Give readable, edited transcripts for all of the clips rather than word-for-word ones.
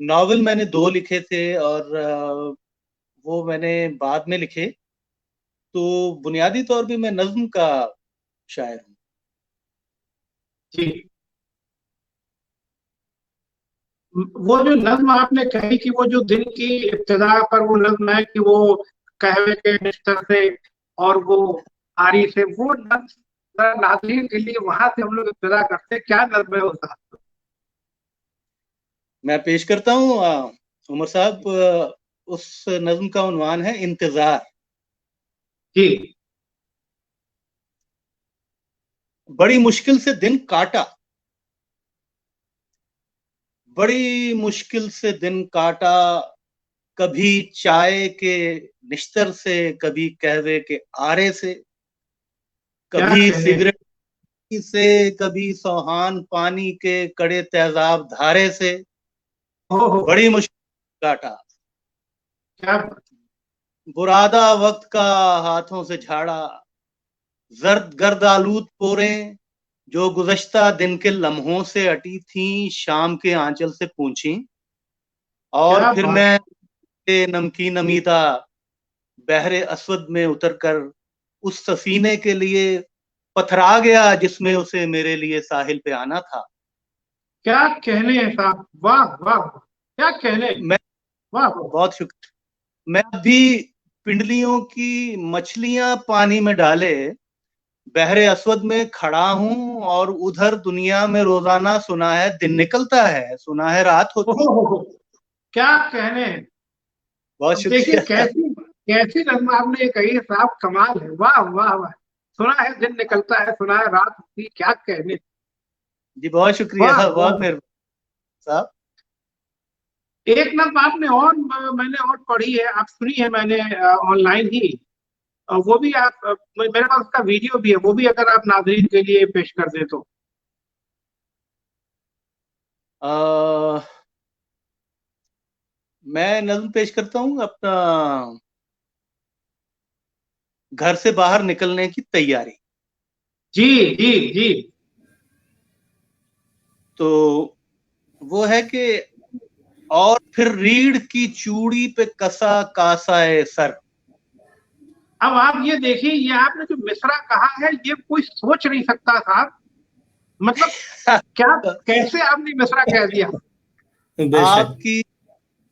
Novel میں نے 2 لکھے تھے اور وہ میں نے بعد میں لکھے. تو بنیادی طور پہ میں نظم کا شاعر ہوں. جی وہ جو نظم آپ نے کہی کہ وہ جو دن کی ابتدا پر وہ نظم ہے کہ وہ قہوے کے بستر سے اور وہ آری سے، وہ نظم ناظرین کے لیے وہاں سے ہم لوگ ابتدا کرتے، کیا نظم ہے وہ صاحب؟ میں پیش کرتا ہوں عمر صاحب. اس نظم کا عنوان ہے انتظار. جی بڑی مشکل سے دن کاٹا، بڑی مشکل سے دن کاٹا، کبھی چائے کے نشتر سے، کبھی قہوے کے آرے سے، کیا کبھی کہنے، سگریٹ سے، کبھی سوہان پانی کے کڑے تیزاب دھارے سے. ہو بڑی مشکل کاٹا، کیا برادہ وقت کا ہاتھوں سے جھاڑا، زرد گرد آلود پوریں جو گزشتہ دن کے لمحوں سے اٹی تھیں، شام کے آنچل سے پونچھی. اور کیا پھر بات، میں نمکین امیدہ بحر اسود میں اتر کر اس سفینے کے لیے پتھرا گیا جس میں اسے میرے لیے ساحل پہ آنا تھا. کیا کہنے ہیں صاحب، واہ واہ واہ، کیا کہنے، میں واہ واہ. بہت شکریہ. میں بھی پنڈلیوں کی مچھلیاں پانی میں ڈالے بحر اسود میں کھڑا ہوں، اور ادھر دنیا میں روزانہ سنا ہے دن نکلتا ہے، سنا ہے رات ہوتی. کیا کہنے، بہت دیکھیے شکریہ. کیسی نظم آپ نے کہی ہے صاحب، کمال ہے، واہ واہ واہ. سنا ہے دن نکلتا ہے، سنا ہے رات ہوتی، کیا کہنے، جی بہت شکریہ، واہ بہت واہ. مہربانی صاحب. ایک نظم آپ نے اور میں نے اور پڑھی ہے، آپ سنی ہے میں نے آن لائن ہی، وہ بھی آپ، میرے پاس اس کا ویڈیو بھی ہے، وہ بھی اگر آپ ناظرین کے لیے پیش کر دیں تو. میں نظم پیش کرتا ہوں اپنا گھر سے باہر نکلنے کی تیاری. جی جی جی تو وہ ہے کہ اور پھر ریڑھ کی چوڑی پہ کسا کاسائے سر. اب آپ یہ دیکھیے، یہ آپ نے جو مصرع کہا ہے یہ کوئی سوچ نہیں سکتا صاحب، مطلب کیا، کیسے آپ نے مصرع کہہ دیا. بے شک. آپ کی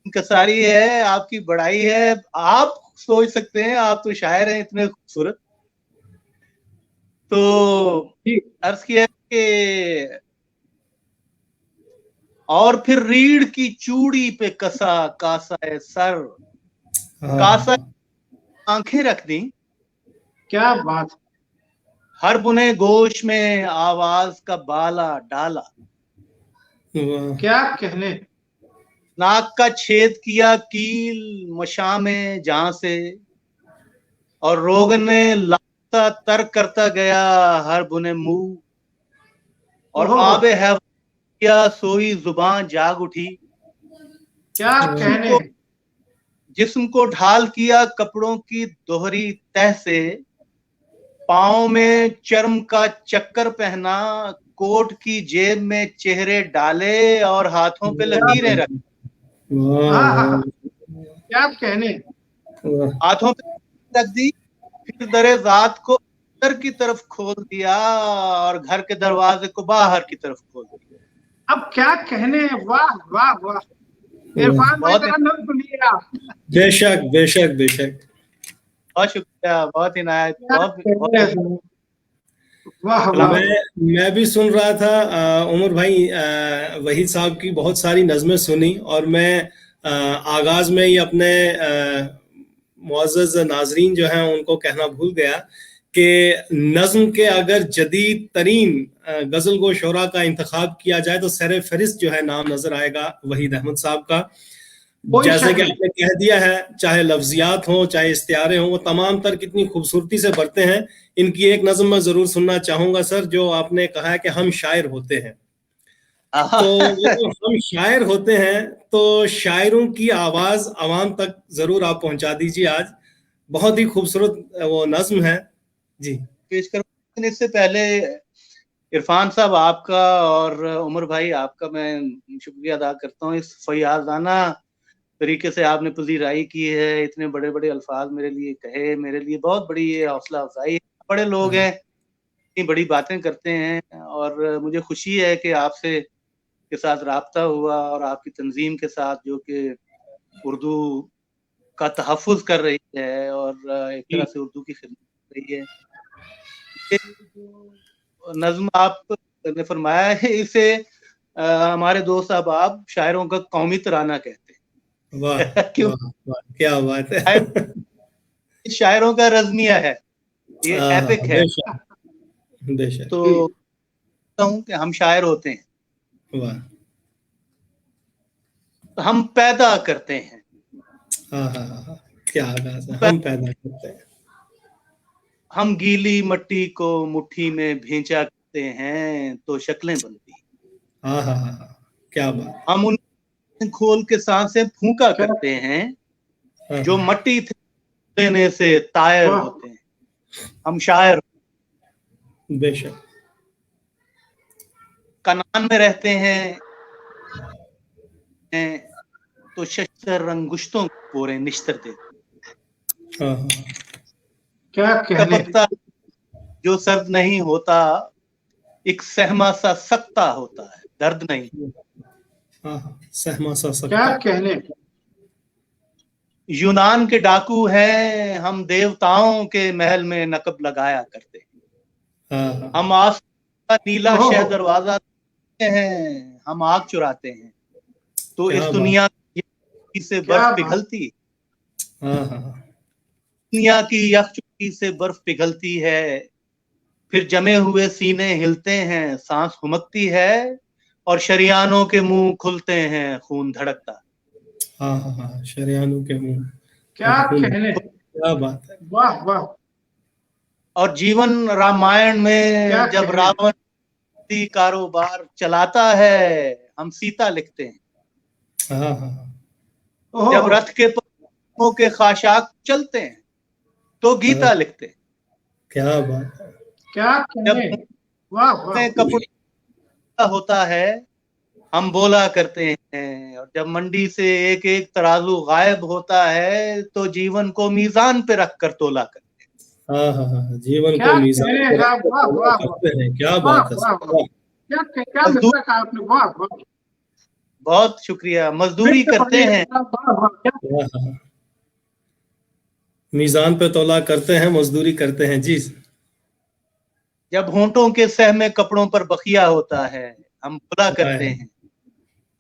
انکساری ہے، آپ کی بڑائی ہے، آپ سوچ سکتے ہیں، آپ تو شاعر ہیں اتنے خوبصورت. تو جی عرض کیا کہ اور پھر ریڑھ کی چوڑی پہ کسا کاسائے سر، کاسا آنکھیں رکھ دیں، کیا بات، ہر بنے گوش میں آواز کا بالا ڈالا، کیا کہنے، ناک کا چھید کیا کیل مشاں میں جہاں سے، اور روغن نے لاتا تر کرتا گیا ہر بنے منہ، اور آب ہے کیا سوئی زباں جاگ اٹھی، کیا کہنے، جسم کو ڈھال کیا کپڑوں کی دوہری تہ سے، پاؤں میں چرم کا چکر پہنا، کوٹ کی جیب میں چہرے ڈالے اور ہاتھوں پہ لکیریں رکھ، کیا کہنے، ہاتھوں پہ رکھ دی، پھر در ذات کو اندر کی طرف کھول دیا اور گھر کے دروازے کو باہر کی طرف کھول دیا. اب کیا کہنے، واہ واہ واہ. عرفان بھائی بہت ذرا نظم سنیے آپ. بے شک بے شک بے شک. بہت شکریہ، بہت عنایت، بہت واہ واہ. میں بھی سن رہا تھا عمر بھائی، وحید صاحب کی بہت ساری نظمیں سنی، اور میں آغاز میں ہی اپنے معزز ناظرین جو ہیں ان کو کہنا بھول گیا کہ نظم کے اگر جدید ترین غزل گو شعراء کا انتخاب کیا جائے تو سر فہرست جو ہے نام نظر آئے گا وحید احمد صاحب کا. جیسے کہ آپ نے کہہ دیا ہے، چاہے لفظیات ہوں چاہے استعارے ہوں، وہ تمام تر کتنی خوبصورتی سے بھرتے ہیں. ان کی ایک نظم میں ضرور سننا چاہوں گا سر، جو آپ نے کہا ہے کہ ہم شاعر ہوتے ہیں. تو ہم شاعر ہوتے ہیں تو شاعروں کی آواز عوام تک ضرور آپ پہنچا دیجیے. آج بہت ہی خوبصورت وہ نظم ہے. جی پیش کروں. اس سے پہلے عرفان صاحب آپ کا اور عمر بھائی آپ کا میں شکریہ ادا کرتا ہوں، اس فیاضانہ طریقے سے آپ نے پذیرائی کی ہے، اتنے بڑے بڑے الفاظ میرے لیے کہے، میرے لیے بہت بڑی یہ حوصلہ افزائی ہے۔ بڑے لوگ ہیں، اتنی بڑی باتیں کرتے ہیں، اور مجھے خوشی ہے کہ آپ سے کے ساتھ رابطہ ہوا، اور آپ کی تنظیم کے ساتھ جو کہ اردو کا تحفظ کر رہی ہے اور ایک طرح سے اردو کی خدمت کر رہی ہے۔ نظم آپ نے فرمایا ہے، اسے ہمارے دوست احباب شاعروں کا قومی ترانہ کہتے ہیں۔ واہ کیوں؟ واہ واہ، کیا بات ہے، شاعروں کا رزمیہ ہے، یہ ایپک ہے، بے شک بے شک، تو کہتا ہوں کہ ہم شاعر ہوتے ہیں، واہ، ہم پیدا کرتے ہیں، ہاں ہاں ہاں، کیا بات ہے، ہم پیدا کرتے ہیں، ہم گیلی مٹی کو مٹھی میں بھینچا کرتے ہیں تو شکلیں بنتی ہیں، ہاں ہاں ہاں ہاں، کیا بات، ہم ان کھول کے سانسیں پھونکا کرتے ہیں ہاں جو مٹی دینے سے طائر واہ ہوتے ہیں، ہم شاعر بے شک، کنان میں رہتے ہیں تو ششتر رنگشتوں پورے نشتر دیتے، ہاں ہاں، کیا کہنے، کپکتا جو سرد نہیں ہوتا، ایک سہما سا سکتا ہوتا ہے، درد نہیں۔ ہاں ہاں، سہما سا کیا سکتا، کہنے، یونان کے ڈاکو ہیں ہم، دیوتاؤں کے محل میں نقب لگایا کرتے ہیں، ہاں ہاں، ہم آسمان کا نیلا اوہ شہ دروازہ ہیں، ہم آگ چراتے ہیں تو کیا اس بات، دنیا سے کیا برف بات، پگھلتی، ہاں ہاں، دنیا کی یخچکی سے برف پگھلتی ہے، پھر جمے ہوئے سینے ہلتے ہیں، سانس ہمکتی ہے، اور شریانوں کے منہ کھلتے ہیں، خون دھڑکتا۔ ہاں ہاں ہاں، شریانوں کے منہ، کیا خون، کہنے، کیا بات ہے، واہ واہ، اور جیون رامائن میں کیا جب کہنے، راون کاروبار چلاتا ہے، ہم سیتا لکھتے ہیں، ہاں ہاں، جب اوہ رتھ کے پروں کے خاشاک چلتے ہیں تو ہاں، گیتا لکھتے ہیں، کیا بات ہے، کیا جب کہنے، واہ واہ، کپڑے ہوتا ہے ہم بولا کرتے ہیں، اور جب منڈی سے ایک ایک ترازو غائب ہوتا ہے تو جیون کو میزان پہ رکھ کر تولا کرتے ہاں ہاں ہاں، جیون کیا کو میزان کہنے پہ رکھ صاحب، کر واہ تولا واہ واہ، کرتے ہیں، کیا واہ بات ہے، واہ واہ، واہ، کیا ہیں۔ مصرع کہا آپ نے، واہ واہ، بہت شکریہ، پھر مزدوری سے کرتے پڑھیے ہیں، صاحب، واہ واہ، کیا واہ، ہاں، میزان پہ تولا کرتے ہیں، مزدوری کرتے ہیں، جی، جب ہونٹوں کے سہ میں کپڑوں پر بخیا ہوتا ہے ہم بولا کرتے ہائے، ہیں،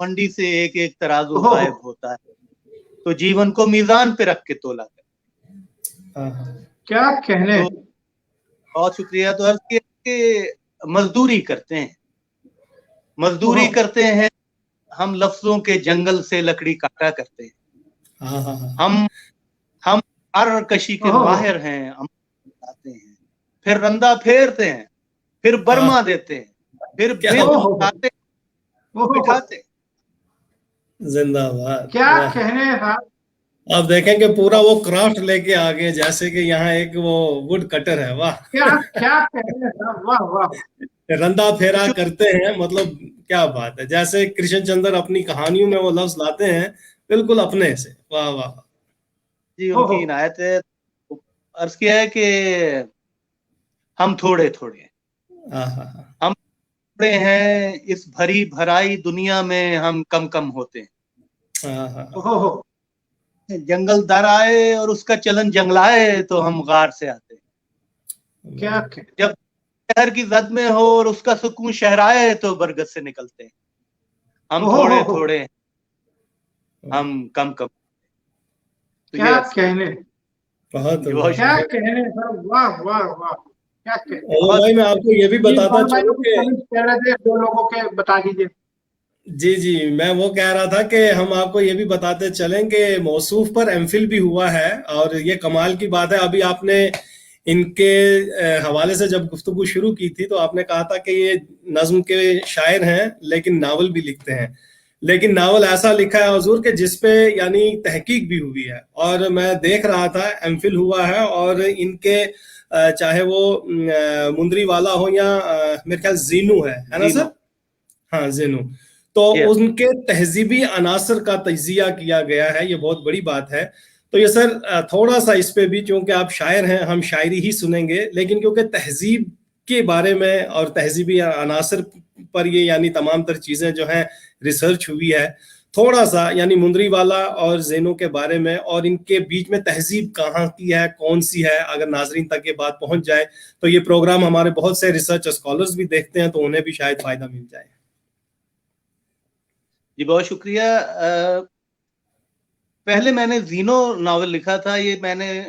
منڈی سے ایک ایک ترازو اوہ غائب ہوتا ہے تو جیون کو میزان پہ رکھ کے تولا کرتے ہاں ہاں، کیا کہنے، ہیں۔ تو بہت شکریہ، تو عرض کیا کہ مزدوری کرتے ہیں، مزدوری اوہ کرتے ہیں، ہم لفظوں کے جنگل سے لکڑی کاٹا کرتے ہیں، ہاں ہاں ہاں، ہم ہر کشی کے اوہ ماہر ہیں، ہم آتے ہیں، پھر رندہ پھیرتے ہیں، پھر ہاں، برما دیتے ہیں، پھر کیا بن اوہ اٹھاتے اوہ، بٹھاتے۔ زندہ باد، کیا واہ، کہنے صاحب، آپ دیکھیں کہ پورا وہ کرافٹ لے کے آگے، جیسے کہ یہاں ایک وہ وڈ کٹر ہے، واہ، کیا کیا کہنے صاحب، واہ واہ، رندا پھیرا کرتے ہیں، مطلب کیا بات ہے، جیسے کرشن چندر اپنی کہانیوں میں وہ لفظ لاتے ہیں، بالکل اپنے سے، واہ واہ، جی ان کی اوہ عنایت ہے۔ عرض کیا ہے کہ ہم تھوڑے تھوڑے ہیں، ہاں ہاں ہاں، ہم تھوڑے ہیں، اس بھری بھرائی دنیا میں ہم کم کم ہوتے ہاں ہاں، اوہ، ہیں، جنگل در آئے اور اس کا چلن جنگلائے تو ہم غار سے آتے کیا واہ، ہیں، جب شہر کی زد میں ہو اور اس کا سکون شہرائے تو برگد سے نکلتے ہیں، ہم تھوڑے اوہ، تھوڑے ہیں، ہم کم کم، تو کیا یہ عرض کیا کہنے، بہت جی بہت عمدہ، کیا شکریہ، بہت، کہنے صاحب، واہ واہ واہ، کیا کہنے، اور بہت بھائی میں آپ کو یہ بھی جی بتاتا عرفان بھائی چلوں کچھ کہ کمنٹس کہہ رہے تھے، دو لوگوں کے بتا دیجیے، جی جی، میں وہ کہہ رہا تھا کہ ہم آپ کو یہ بھی بتاتے چلیں کہ موصوف پر ایم فل بھی ہوا ہے، اور یہ کمال کی بات ہے، ابھی آپ نے ان کے حوالے سے جب گفتگو شروع کی تھی تو آپ نے کہا تھا کہ یہ نظم کے شاعر ہیں لیکن ناول بھی لکھتے ہیں، لیکن ناول ایسا لکھا ہے حضور کہ جس پہ یعنی تحقیق بھی ہوئی ہے، اور میں دیکھ رہا تھا ایم فل ہوا ہے، اور ان کے چاہے وہ مندری والا ہو یا میرے خیال زینو ہے نا سر؟ ہاں زینو. تو ان کے تہذیبی عناصر کا تجزیہ کیا گیا ہے, یہ بہت بڑی بات ہے. تو یہ سر تھوڑا سا اس پہ بھی, چونکہ آپ شاعر ہیں, ہم شاعری ہی سنیں گے, لیکن کیونکہ تہذیب کے بارے میں اور تہذیبی عناصر پر یہ یعنی تمام تر چیزیں جو ہیں ریسرچ ہوئی ہے, تھوڑا سا یعنی مندری والا اور زینو کے بارے میں اور ان کے بیچ میں تہذیب کہاں کی ہے, کون سی ہے, اگر ناظرین تک یہ بات پہنچ جائے تو یہ پروگرام ہمارے بہت سے ریسرچ اسکالرز بھی دیکھتے ہیں, تو انہیں بھی شاید فائدہ مل جائے. جی بہت شکریہ. پہلے میں نے زینو ناول لکھا تھا, یہ میں نے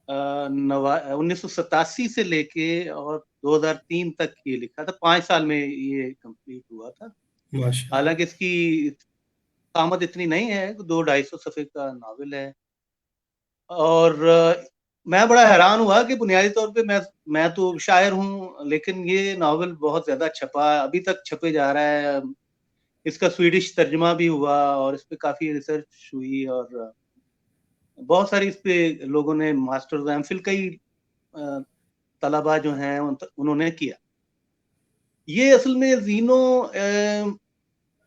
1987 سے لے کے اور 2003 تک یہ لکھا تھا. 5 سال میں یہ کمپلیٹ ہوا تھا. حالانکہ اس کی آمد اتنی نہیں ہے, 200-250 صفحے کا ناول ہے. اور میں بڑا حیران ہوا کہ بنیادی طور پہ میں تو شاعر ہوں, لیکن یہ ناول بہت زیادہ چھپا, ابھی تک چھپے جا رہا ہے. اس کا سویڈش ترجمہ بھی ہوا اور اس پہ کافی ریسرچ ہوئی, اور بہت ساری اس پہ لوگوں نے ماسٹرز ایم فل کئی طلبہ جو ہیں انہوں نے کیا. یہ اصل میں زینو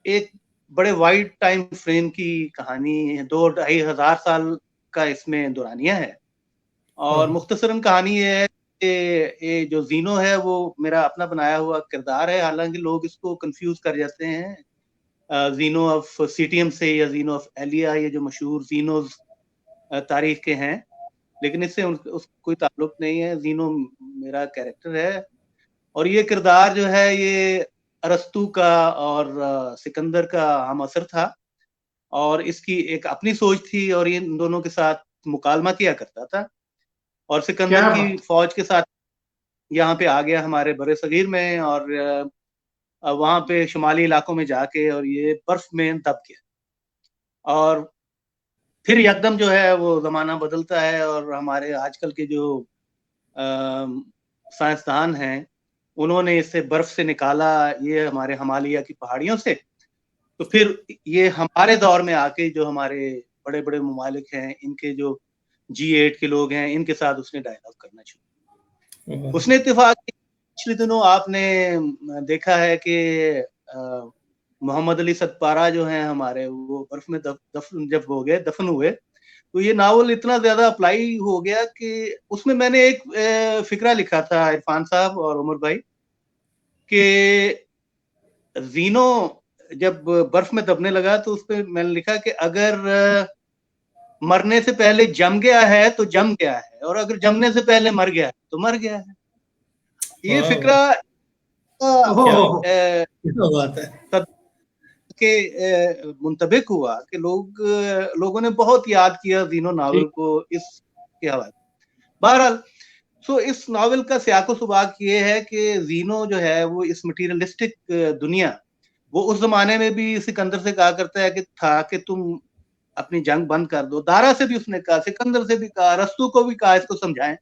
ایک بڑے وائڈ ٹائم فریم کی کہانی ہے, 2-2.5 ہزار سال کا اس میں دورانیہ ہے. اور مختصراً کہانی یہ ہے کہ یہ جو زینو ہے وہ میرا اپنا بنایا ہوا کردار ہے, حالانکہ لوگ اس کو کنفیوز کر جاتے ہیں زینو آف سیٹیم سے یا زینو آف ایلیا, یہ جو مشہور زینوز تاریخ کے ہیں, لیکن اس سے کوئی تعلق نہیں ہے. زینو میرا کیریکٹر ہے, اور یہ کردار جو ہے یہ ارسطو کا اور سکندر کا ہم اثر تھا, اور اس کی ایک اپنی سوچ تھی, اور یہ ان دونوں کے ساتھ مکالمہ کیا کرتا تھا. اور سکندر کی فوج کے ساتھ یہاں پہ آ گیا ہمارے برِ صغیر میں, اور وہاں پہ شمالی علاقوں میں جا کے اور یہ برف میں دب گیا. اور پھر یکدم جو ہے وہ زمانہ بدلتا ہے, اور ہمارے آج کل کے جو سائنسدان ہیں انہوں نے اسے برف سے نکالا, یہ ہمارے ہمالیہ کی پہاڑیوں سے. تو پھر یہ ہمارے دور میں آ کے جو ہمارے بڑے بڑے ممالک ہیں, ان کے جو G8 کے لوگ ہیں, ان کے ساتھ اس نے ڈائلاگ کرنا شروع. اس نے اتفاق پچھلے دنوں آپ نے دیکھا ہے کہ محمد علی ستپارہ جو ہیں ہمارے, وہ برف میں جب ہو گئے, دفن ہوئے, تو یہ ناول اتنا زیادہ اپلائی ہو گیا کہ اس میں نے ایک فقرہ لکھا تھا عرفان صاحب اور عمر بھائی, کہ زینو جب برف میں دبنے لگا تو اس پہ میں نے لکھا کہ اگر مرنے سے پہلے جم گیا ہے تو جم گیا ہے, اور اگر جمنے سے پہلے مر گیا ہے تو مر گیا ہے. یہ فقرہ کے منطبق ہوا کہ لوگوں نے بہت یاد کیا زینو ناول کو اس کے حوالے. بہرحال اس ناول کا سیاق و سباق یہ ہے کہ زینو جو ہے وہ اس مٹیریلسٹک دنیا, وہ اس زمانے میں بھی سکندر سے کہا کرتا ہے کہ تم اپنی جنگ بند کر دو. دارا سے بھی اس نے کہا, سکندر سے بھی کہا, ارسطو کو بھی کہا اس کو سمجھائیں,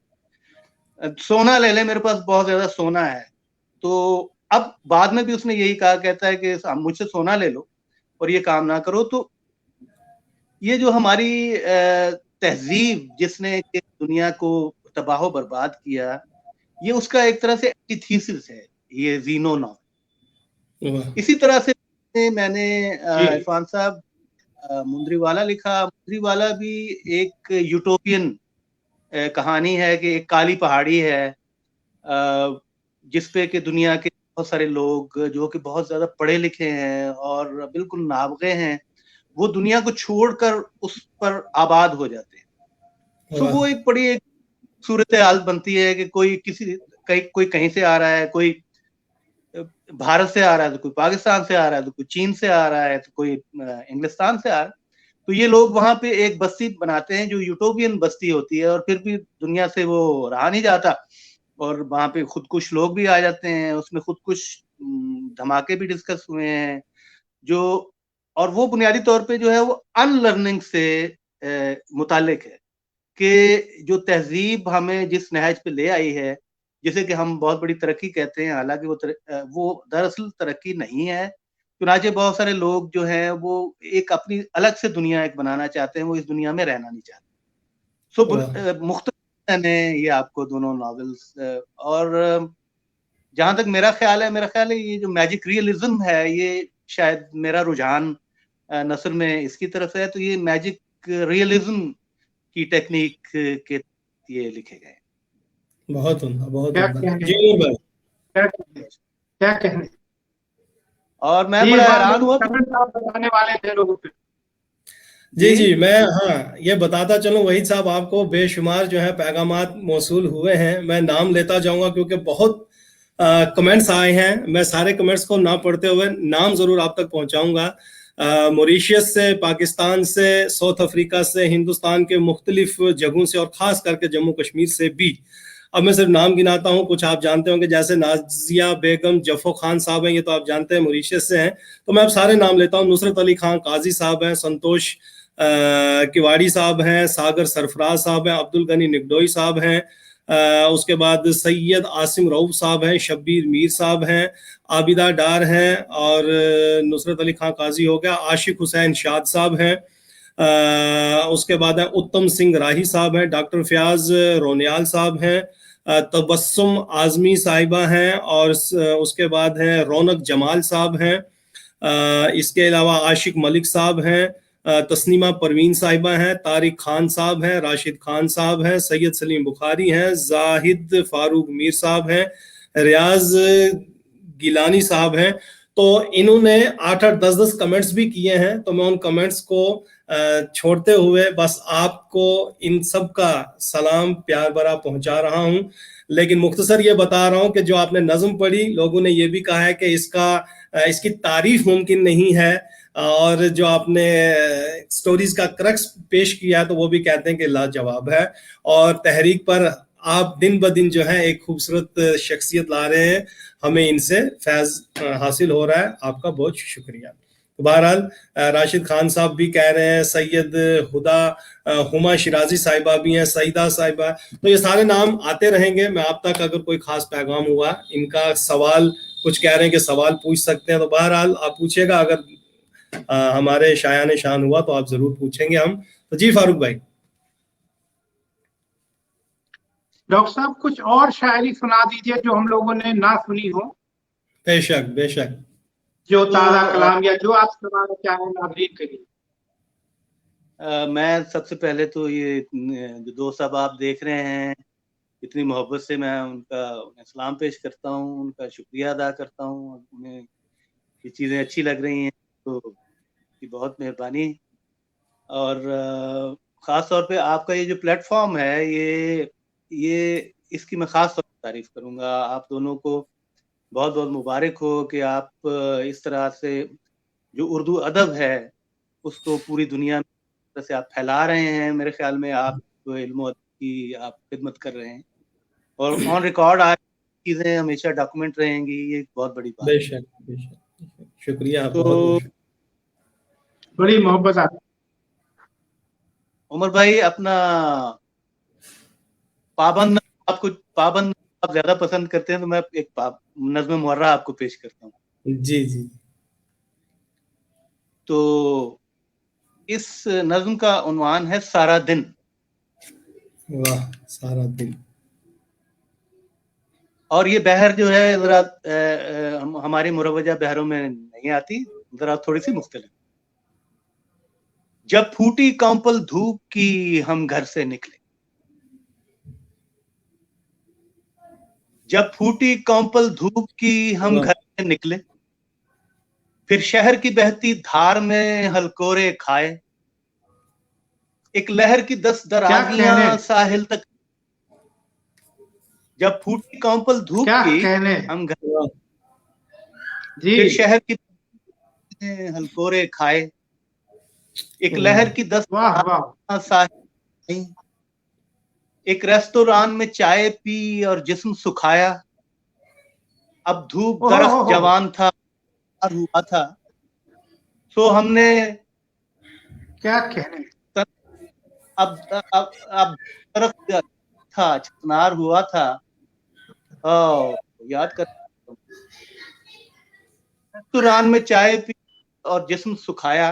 سونا لے لے, میرے پاس بہت زیادہ سونا ہے. تو اب بعد میں بھی اس نے یہی کہا, کہتا ہے کہ مجھ سے سونا لے لو اور یہ کام نہ کرو. تو یہ جو ہماری تہذیب جس نے دنیا کو تباہ و برباد کیا, یہ اس کا ایک طرح سے اینٹی تھیسس ہے یہ زینو ناول. اسی طرح سے میں نے عرفان صاحب مندری والا لکھا. مندری والا بھی ایک یوٹوپین کہانی ہے کہ ایک کالی پہاڑی ہے جس پہ کہ دنیا کے بہت سارے لوگ جو کہ بہت زیادہ پڑھے لکھے ہیں اور بالکل نابغے ہیں, وہ دنیا کو چھوڑ کر اس پر آباد ہو جاتے ہیں. تو وہ ایک بڑی ایک صورتحال بنتی ہے کہ کوئی کہیں سے آ رہا ہے, کوئی بھارت سے آ رہا ہے, تو کوئی پاکستان سے آ رہا ہے, تو کوئی چین سے آ رہا ہے, تو کوئی انگلستان سے آ رہا ہے. تو یہ لوگ وہاں پہ ایک بستی بناتے ہیں جو یوٹوپین بستی ہوتی ہے, اور پھر بھی دنیا سے وہ رہا نہیں جاتا, اور وہاں پہ خودکش لوگ بھی آ جاتے ہیں. اس میں خودکش دھماکے بھی ڈسکس ہوئے ہیں اور وہ بنیادی طور پہ جو ہے وہ ان لرننگ سے متعلق ہے کہ جو تہذیب ہمیں جس نہج پہ لے آئی ہے, جسے کہ ہم بہت بڑی ترقی کہتے ہیں, حالانکہ وہ دراصل ترقی نہیں ہے. چنانچہ بہت سارے لوگ جو ہیں وہ ایک اپنی الگ سے دنیا ایک بنانا چاہتے ہیں, وہ اس دنیا میں رہنا نہیں چاہتے. مختلف نے یہ آپ کو دونوں ناولس، اور جہاں تک میرا خیال ہے یہ جو میجک ریئلزم ہے یہ شاید میرا رجحان نثر میں اس کی طرف ہے، تو یہ میجک ریئلزم کی ٹیکنیک کے یہ لکھے گئے. بہت عمدہ، بہت کیا عمدہ. کہنے، جی بھائی، کیا کہنے. اور میں بڑا حیران ہوا. بتانے والے تھے لوگوں پہ. جی میں یہ بتاتا چلوں وحید صاحب، آپ کو بے شمار جو ہے پیغامات موصول ہوئے ہیں. میں نام لیتا جاؤں گا کیونکہ بہت کمنٹس آئے ہیں. میں سارے کمنٹس کو نہ پڑھتے ہوئے نام ضرور آپ تک پہنچاؤں گا. موریشیس سے، پاکستان سے، ساؤتھ افریقہ سے، ہندوستان کے مختلف جگہوں سے، اور خاص کر کے جموں کشمیر سے بھی. اب میں صرف نام گناتا ہوں، کچھ آپ جانتے ہوں گے جیسے نازیہ بیگم جفو خان صاحب ہیں، یہ تو آپ جانتے ہیں موریشیس سے ہیں. تو میں اب سارے نام لیتا ہوں. نصرت علی خان قاضی صاحب ہیں، سنتوش کیواڑی صاحب ہیں، ساگر سرفراز صاحب ہیں، عبد الغنی نگڈوئی صاحب ہیں، اس کے بعد سید عاصم رؤف صاحب ہیں، شبیر میر صاحب ہیں، عابدہ ڈار ہیں، اور نصرت علی خان قاضی ہو گیا. عاشق حسین شاد صاحب ہیں، اس کے بعد ہیں اتم سنگھ راہی صاحب ہیں، ڈاکٹر فیاض رونیال صاحب ہیں، تبسم اعظمی صاحبہ ہیں، اور اس کے بعد ہیں رونق جمال صاحب ہیں. اس کے علاوہ عاشق ملک صاحب ہیں، تسنیمہ پروین صاحبہ ہیں، طارق خان صاحب ہیں، راشد خان صاحب ہیں، سید سلیم بخاری ہیں، زاہد فاروق میر صاحب ہیں، ریاض گیلانی صاحب ہیں. تو انہوں نے 8-10 کمنٹس بھی کیے ہیں. تو میں ان کمنٹس کو چھوڑتے ہوئے بس آپ کو ان سب کا سلام پیار بھرا پہنچا رہا ہوں. لیکن مختصر یہ بتا رہا ہوں کہ جو آپ نے نظم پڑھی، لوگوں نے یہ بھی کہا ہے کہ اس کی تعریف ممکن نہیں ہے، اور جو آپ نے سٹوریز کا کرکس پیش کیا تو وہ بھی کہتے ہیں کہ لاجواب ہے. اور تحریک پر آپ دن بدن جو ہے ایک خوبصورت شخصیت لا رہے ہیں، ہمیں ان سے فیض حاصل ہو رہا ہے. آپ کا بہت شکریہ. بہرحال راشد خان صاحب بھی کہہ رہے ہیں، سید ہدا ہما شرازی صاحبہ بھی ہیں، سعیدہ صاحبہ. تو یہ سارے نام آتے رہیں گے. میں آپ تک اگر کوئی خاص پیغام ہوا، ان کا سوال کچھ کہہ رہے ہیں کہ سوال پوچھ سکتے ہیں، تو بہرحال آپ پوچھے گا. اگر ہمارے شایان شان ہوا تو آپ ضرور پوچھیں گے ہم. تو جی فاروق بھائی. ڈاکٹر صاحب کچھ اور شاعری سنا دیجیے جو ہم لوگوں نے نہ سنی ہو. بے شک بے شک. جو تازہ کلام یا جو آپ سنانا چاہیں ناظرین کے لیے. میں سب سے پہلے تو یہ جو دو صاحب آپ دیکھ رہے ہیں، اتنی محبت سے میں ان کا سلام پیش کرتا ہوں، ان کا شکریہ ادا کرتا ہوں. انہیں یہ چیزیں اچھی لگ رہی ہیں تو بہت مہربانی. اور خاص طور پہ آپ کا یہ جو پلیٹ فارم ہے، یہ اس کی میں خاص طور پہ تعریف کروں گا. آپ دونوں کو بہت بہت مبارک ہو کہ آپ اس طرح سے جو اردو ادب ہے اس کو پوری دنیا میں سے آپ پھیلا رہے ہیں. میرے خیال میں آپ علم و ادب کی آپ خدمت کر رہے ہیں، اور آن ریکارڈ آج چیزیں ہمیشہ ڈاکومنٹ رہیں گی. یہ بہت بڑی بات. بے شک بے شک. شکریہ آپ کا تو بہت بہت. بڑی محبت آتی. عمر بھائی اپنا پابند آپ زیادہ پسند کرتے ہیں، تو میں ایک نظم مرہ آپ کو پیش کرتا ہوں. جی جی. تو اس نظم کا عنوان ہے سارا دن. واہ، سارا دن. اور یہ بحر جو ہے ذرا ہماری مروجہ بحروں میں نہیں آتی، ذرا تھوڑی سی مختلف. جب پھوٹی کونپل دھوپ کی ہم گھر سے نکلے، جب پھوٹی کونپل دھوپ کی ہم گھر سے نکلے، پھر شہر کی بہتی دھار میں ہلکورے کھائے، ایک لہر کی 10 درازیاں ساحل تک. جب پھوٹی کونپل دھوپ کی ہم گھر، پھر شہر کی ہلکورے کھائے، ایک لہر کی 10 درازیاں ساحل، ایک ریستوران میں چائے پی اور جسم سکھایا. اب دھوپ درخت جوان تھا، ہوا تھا، سو ہم نے کیا کہنے. اب درخت تھا، چنار ہوا تھا. یاد کر، ریستوران میں چائے پی اور جسم سکھایا.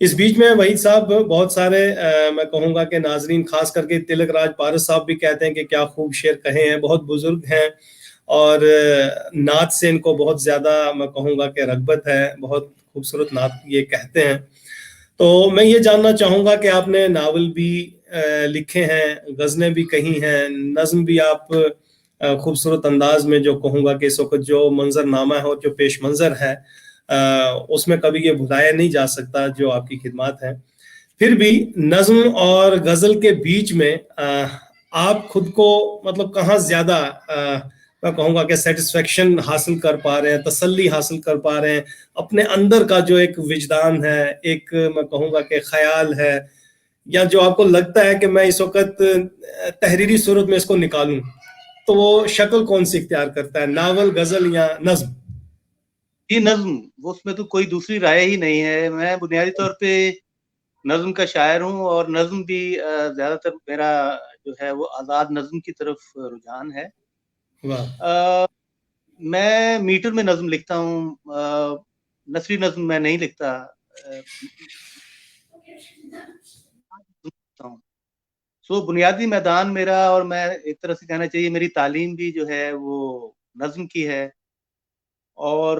اس بیچ میں وحید صاحب بہت سارے میں کہوں گا کہ ناظرین خاص کر کے تلک راج پارس صاحب بھی کہتے ہیں کہ کیا خوب شعر کہے ہیں, بہت بزرگ ہیں اور نعت سے ان کو بہت زیادہ میں کہوں گا کہ رغبت ہے, بہت خوبصورت نعت یہ کہتے ہیں. تو میں یہ جاننا چاہوں گا کہ آپ نے ناول بھی لکھے ہیں, غزلیں بھی کہی ہیں, نظم بھی آپ خوبصورت انداز میں جو کہوں گا کہ اس وقت جو منظر نامہ ہے اور جو پیش منظر ہے اس میں کبھی یہ بھلایا نہیں جا سکتا جو آپ کی خدمات ہیں. پھر بھی نظم اور غزل کے بیچ میں آپ خود کو مطلب کہاں زیادہ میں کہوں گا کہ سیٹسفیکشن حاصل کر پا رہے ہیں, تسلی حاصل کر پا رہے ہیں, اپنے اندر کا جو ایک وجدان ہے, ایک میں کہوں گا کہ خیال ہے, یا جو آپ کو لگتا ہے کہ میں اس وقت تحریری صورت میں اس کو نکالوں, تو وہ شکل کون سی اختیار کرتا ہے, ناول, غزل یا نظم؟ یہ نظم, وہ اس میں تو کوئی دوسری رائے ہی نہیں ہے. میں بنیادی طور پہ نظم کا شاعر ہوں, اور نظم بھی زیادہ تر میرا جو ہے وہ آزاد نظم کی طرف رجحان ہے. میں میٹر میں نظم لکھتا ہوں, نثری نظم میں نہیں لکھتا. سو بنیادی میدان میرا, اور میں ایک طرح سے کہنا چاہیے میری تعلیم بھی جو ہے وہ نظم کی ہے, اور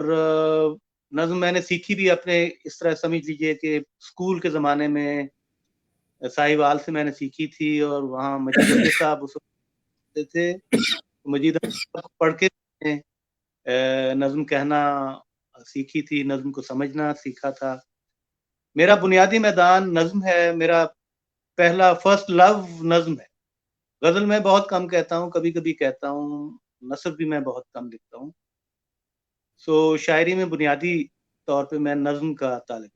نظم میں نے سیکھی بھی اپنے اس طرح سمجھ لیجئے کہ اسکول کے زمانے میں ساہیوال سے میں نے سیکھی تھی, اور وہاں مجید افضل صاحب اس وقت تھے. مجید افضل پڑھ کے نظم کہنا سیکھی تھی, نظم کو سمجھنا سیکھا تھا. میرا بنیادی میدان نظم ہے, میرا پہلا فرسٹ لو نظم ہے. غزل میں بہت کم کہتا ہوں, کبھی کبھی کہتا ہوں, نثر بھی میں بہت کم لکھتا ہوں. سو شاعری میں بنیادی طور پہ میں نظم کا طالب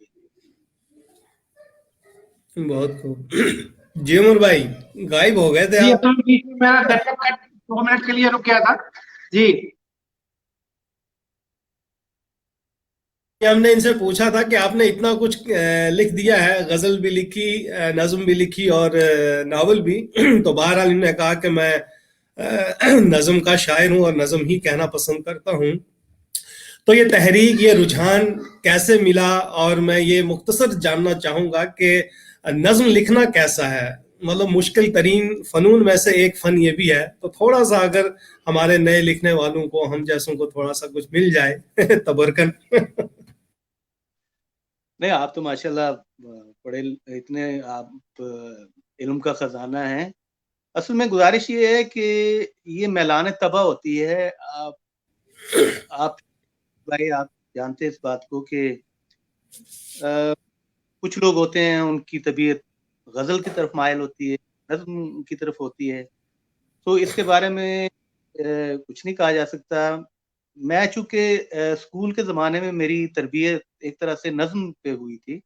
ہوں. بہت خوب. جی عمر بھائی, غائب ہو گئے تھے جی, آپ. بیچ میں میرا نیٹ ورک 2 منٹ کے لیے رک گیا تھا. جی, ہم نے ان سے پوچھا تھا کہ آپ نے اتنا کچھ لکھ دیا ہے, غزل بھی لکھی, نظم بھی لکھی اور ناول بھی, تو بہرحال انہوں نے کہا کہ میں نظم کا شاعر ہوں اور نظم ہی کہنا پسند کرتا ہوں. تو یہ تحریک, یہ رجحان کیسے ملا, اور میں یہ مختصر جاننا چاہوں گا کہ نظم لکھنا کیسا ہے, مطلب مشکل ترین فنون میں سے ایک فن یہ بھی ہے, تو تھوڑا سا اگر ہمارے نئے لکھنے والوں کو, ہم جیسوں کو تھوڑا سا کچھ مل جائے تبرکن. نہیں, آپ تو ماشاءاللہ پڑھے, اتنے آپ علم کا خزانہ ہیں. اصل میں گزارش یہ ہے کہ یہ میلان طبع ہوتی ہے. آپ بھائی آپ جانتے اس بات کو کہ کچھ لوگ ہوتے ہیں ان کی طبیعت غزل کی طرف مائل ہوتی ہے, نظم کی طرف ہوتی ہے. تو اس کے بارے میں کچھ نہیں کہا جا سکتا. میں چونکہ اسکول کے زمانے میں میری تربیت ایک طرح سے نظم پہ ہوئی تھی,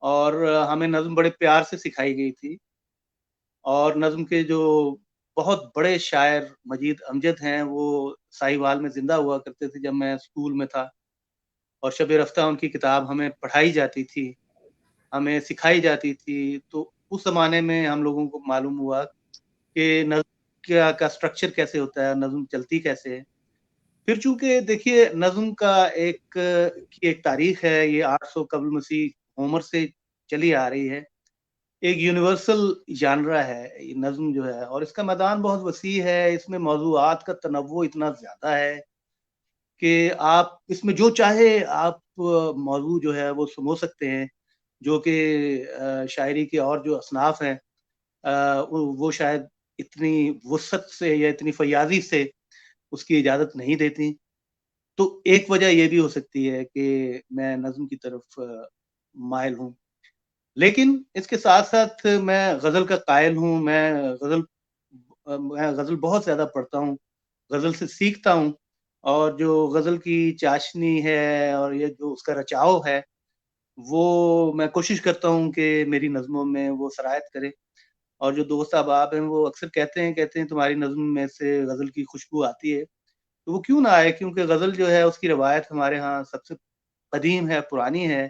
اور ہمیں نظم بڑے پیار سے سکھائی گئی تھی. اور نظم کے جو بہت بڑے شاعر مجید امجد ہیں, وہ ساہیوال میں زندہ ہوا کرتے تھے جب میں اسکول میں تھا, اور شب رفتہ ان کی کتاب ہمیں پڑھائی جاتی تھی, ہمیں سکھائی جاتی تھی. تو اس زمانے میں ہم لوگوں کو معلوم ہوا کہ نظم کا سٹرکچر کیسے ہوتا ہے, نظم چلتی کیسے ہے. پھر چونکہ دیکھیے نظم کا ایک تاریخ ہے, یہ 800 قبل مسیح عمر سے چلی آ رہی ہے. ایک یونیورسل جانرا ہے یہ نظم جو ہے, اور اس کا میدان بہت وسیع ہے. اس میں موضوعات کا تنوع اتنا زیادہ ہے کہ آپ اس میں جو چاہے آپ موضوع جو ہے وہ سمو سکتے ہیں, جو کہ شاعری کے اور جو اصناف ہیں وہ شاید اتنی وسعت سے یا اتنی فیاضی سے اس کی اجازت نہیں دیتی. تو ایک وجہ یہ بھی ہو سکتی ہے کہ میں نظم کی طرف مائل ہوں. لیکن اس کے ساتھ ساتھ میں غزل کا قائل ہوں. میں غزل بہت زیادہ پڑھتا ہوں, غزل سے سیکھتا ہوں, اور جو غزل کی چاشنی ہے اور یہ جو اس کا رچاؤ ہے وہ میں کوشش کرتا ہوں کہ میری نظموں میں وہ سرایت کرے. اور جو دوست احباب ہیں وہ اکثر کہتے ہیں تمہاری نظم میں سے غزل کی خوشبو آتی ہے. تو وہ کیوں نہ آئے, کیونکہ غزل جو ہے اس کی روایت ہمارے ہاں سب سے قدیم ہے, پرانی ہے.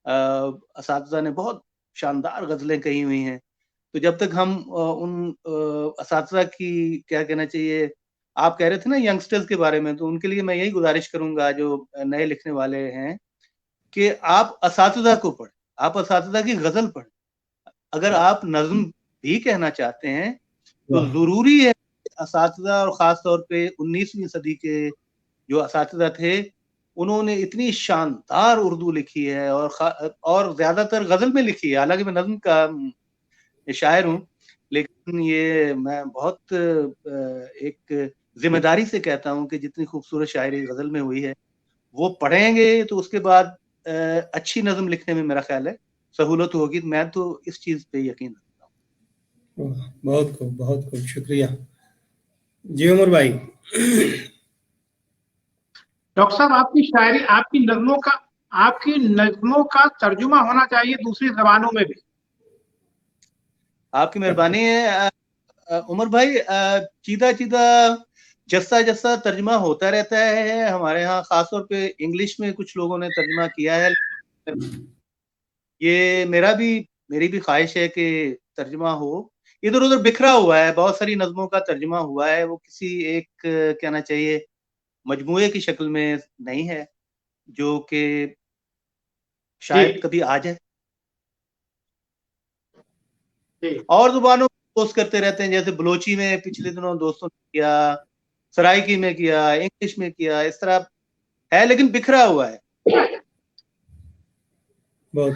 اساتذہ نے بہت شاندار غزلیں کہی ہوئی ہیں. تو جب تک ہم ان اساتذہ کی کیا کہنا چاہیے, آپ کہہ رہے تھے نا ینگسٹرز کے بارے میں, تو ان کے لیے میں یہی گزارش کروں گا جو نئے لکھنے والے ہیں کہ آپ اساتذہ کو پڑھیں. آپ اساتذہ کی غزل پڑھیں. اگر آپ نظم بھی کہنا چاہتے ہیں تو ضروری ہے اساتذہ، اور خاص طور پہ 19ویں صدی کے جو اساتذہ تھے انہوں نے اتنی شاندار اردو لکھی ہے اور زیادہ تر غزل میں لکھی ہے. حالانکہ میں نظم کا شاعر ہوں، لیکن یہ میں بہت ایک ذمہ داری سے کہتا ہوں کہ جتنی خوبصورت شاعری غزل میں ہوئی ہے وہ پڑھیں گے تو اس کے بعد اچھی نظم لکھنے میں میرا خیال ہے سہولت ہوگی. میں تو اس چیز پہ یقین رکھتا ہوں. بہت خوب، بہت خوب، شکریہ. جی عمر بھائی. ڈاکٹر صاحب آپ کی شاعری، آپ کی نظموں کا ترجمہ ہونا چاہیے دوسری زبانوں میں بھی. آپ کی مہربانی ہے عمر بھائی. چیدہ چیدہ جسا جسا ترجمہ ہوتا رہتا ہے ہمارے ہاں، خاص طور پہ انگلش میں کچھ لوگوں نے ترجمہ کیا ہے. یہ میری بھی خواہش ہے کہ ترجمہ ہو. ادھر ادھر بکھرا ہوا ہے، بہت ساری نظموں کا ترجمہ ہوا ہے، وہ کسی ایک کہنا چاہیے مجموعے کی شکل میں نہیں ہے جو کہ شاید کبھی آ جائے. اور زبانوں پوسٹ کرتے رہتے ہیں، جیسے بلوچی میں پچھلے دنوں دوستوں نے کیا، سرائکی میں کیا، انگلش میں کیا، اس طرح ہے لیکن بکھرا ہوا ہے. بہت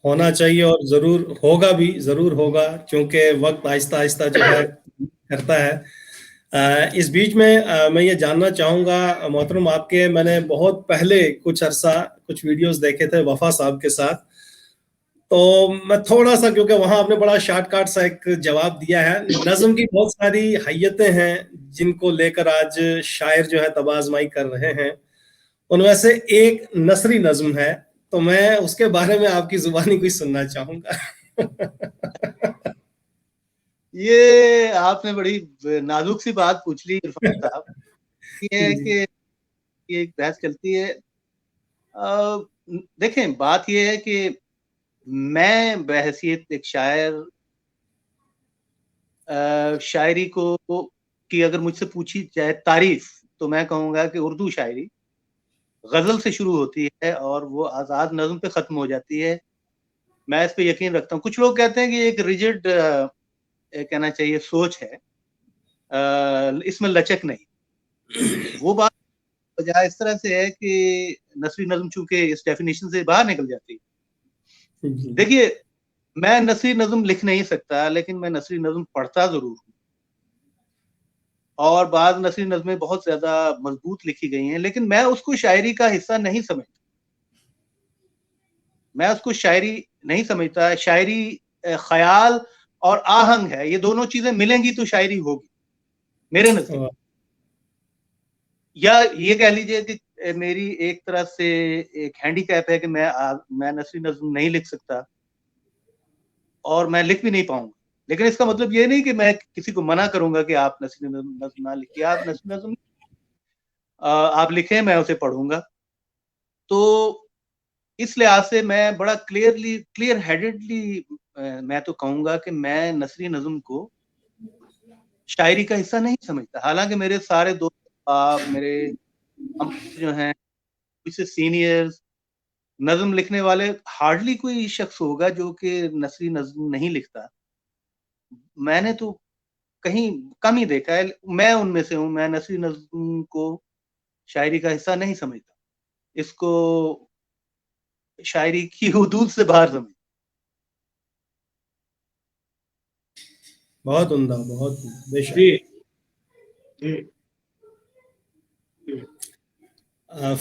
ہونا چاہیے اور ضرور ہوگا بھی، ضرور ہوگا، کیونکہ وقت آہستہ آہستہ جو ہے کرتا ہے. اس بیچ میں میں یہ جاننا چاہوں گا محترم آپ کے، میں نے بہت پہلے کچھ عرصہ کچھ ویڈیوز دیکھے تھے وفا صاحب کے ساتھ، تو میں تھوڑا سا، کیونکہ وہاں آپ نے بڑا شارٹ کٹ سا ایک جواب دیا ہے. نظم کی بہت ساری حیتیں ہیں جن کو لے کر آج شاعر جو ہے طب آزمائی کر رہے ہیں، ان میں سے ایک نثری نظم ہے، تو میں اس کے بارے میں آپ کی زبانی کچھ سننا چاہوں گا. یہ آپ نے بڑی نازک سی بات پوچھ لی عرفان صاحب. یہ ہے کہ یہ ایک بحث چلتی ہے. دیکھیں بات یہ ہے کہ میں بحیثیت ایک شاعر شاعری کی اگر مجھ سے پوچھی جائے تعریف، تو میں کہوں گا کہ اردو شاعری غزل سے شروع ہوتی ہے اور وہ آزاد نظم پہ ختم ہو جاتی ہے. میں اس پہ یقین رکھتا ہوں. کچھ لوگ کہتے ہیں کہ یہ ایک ریجڈ کہنا چاہیے سوچ ہے، اس میں لچک نہیں. وہ بات وجہ اس طرح سے ہے کہ نثری نظم چونکہ اس ڈیفینیشن سے باہر نکل جاتی ہے. دیکھیے میں نثری نظم لکھ نہیں سکتا، لیکن میں نثری نظم پڑھتا ضرور ہوں، اور بعض نثری نظمیں بہت زیادہ مضبوط لکھی گئی ہیں، لیکن میں اس کو شاعری کا حصہ نہیں سمجھتا. میں اس کو شاعری نہیں سمجھتا. شاعری خیال اور آہنگ ہے، یہ دونوں چیزیں ملیں گی تو شاعری ہوگی میرے نزدیک. یا یہ کہہ لیجئے کہ میری ایک طرح سے ایک ہینڈی کیپ ہے کہ میں نثری نظم نہیں لکھ سکتا اور میں لکھ بھی نہیں پاؤں گا. لیکن اس کا مطلب یہ نہیں کہ میں کسی کو منع کروں گا کہ آپ نثری نظم نہ لکھیے. آپ نثری نظم آپ لکھیں، میں اسے پڑھوں گا. تو اس لحاظ سے میں بڑا کلیئر ہیڈڈلی میں تو کہوں گا کہ میں نثری نظم کو شاعری کا حصہ نہیں سمجھتا. حالانکہ میرے سارے دوست میرے جو ہیں کچھ سینئر نظم لکھنے والے، ہارڈلی کوئی شخص ہوگا جو کہ نثری نظم نہیں لکھتا. میں نے تو کہیں کم ہی دیکھا ہے. میں ان میں سے ہوں. میں نثری نظم کو شاعری کا حصہ نہیں سمجھتا، اس کو شاعری کی حدود سے باہر سمجھ. بہت عمدہ، بہت بے شک.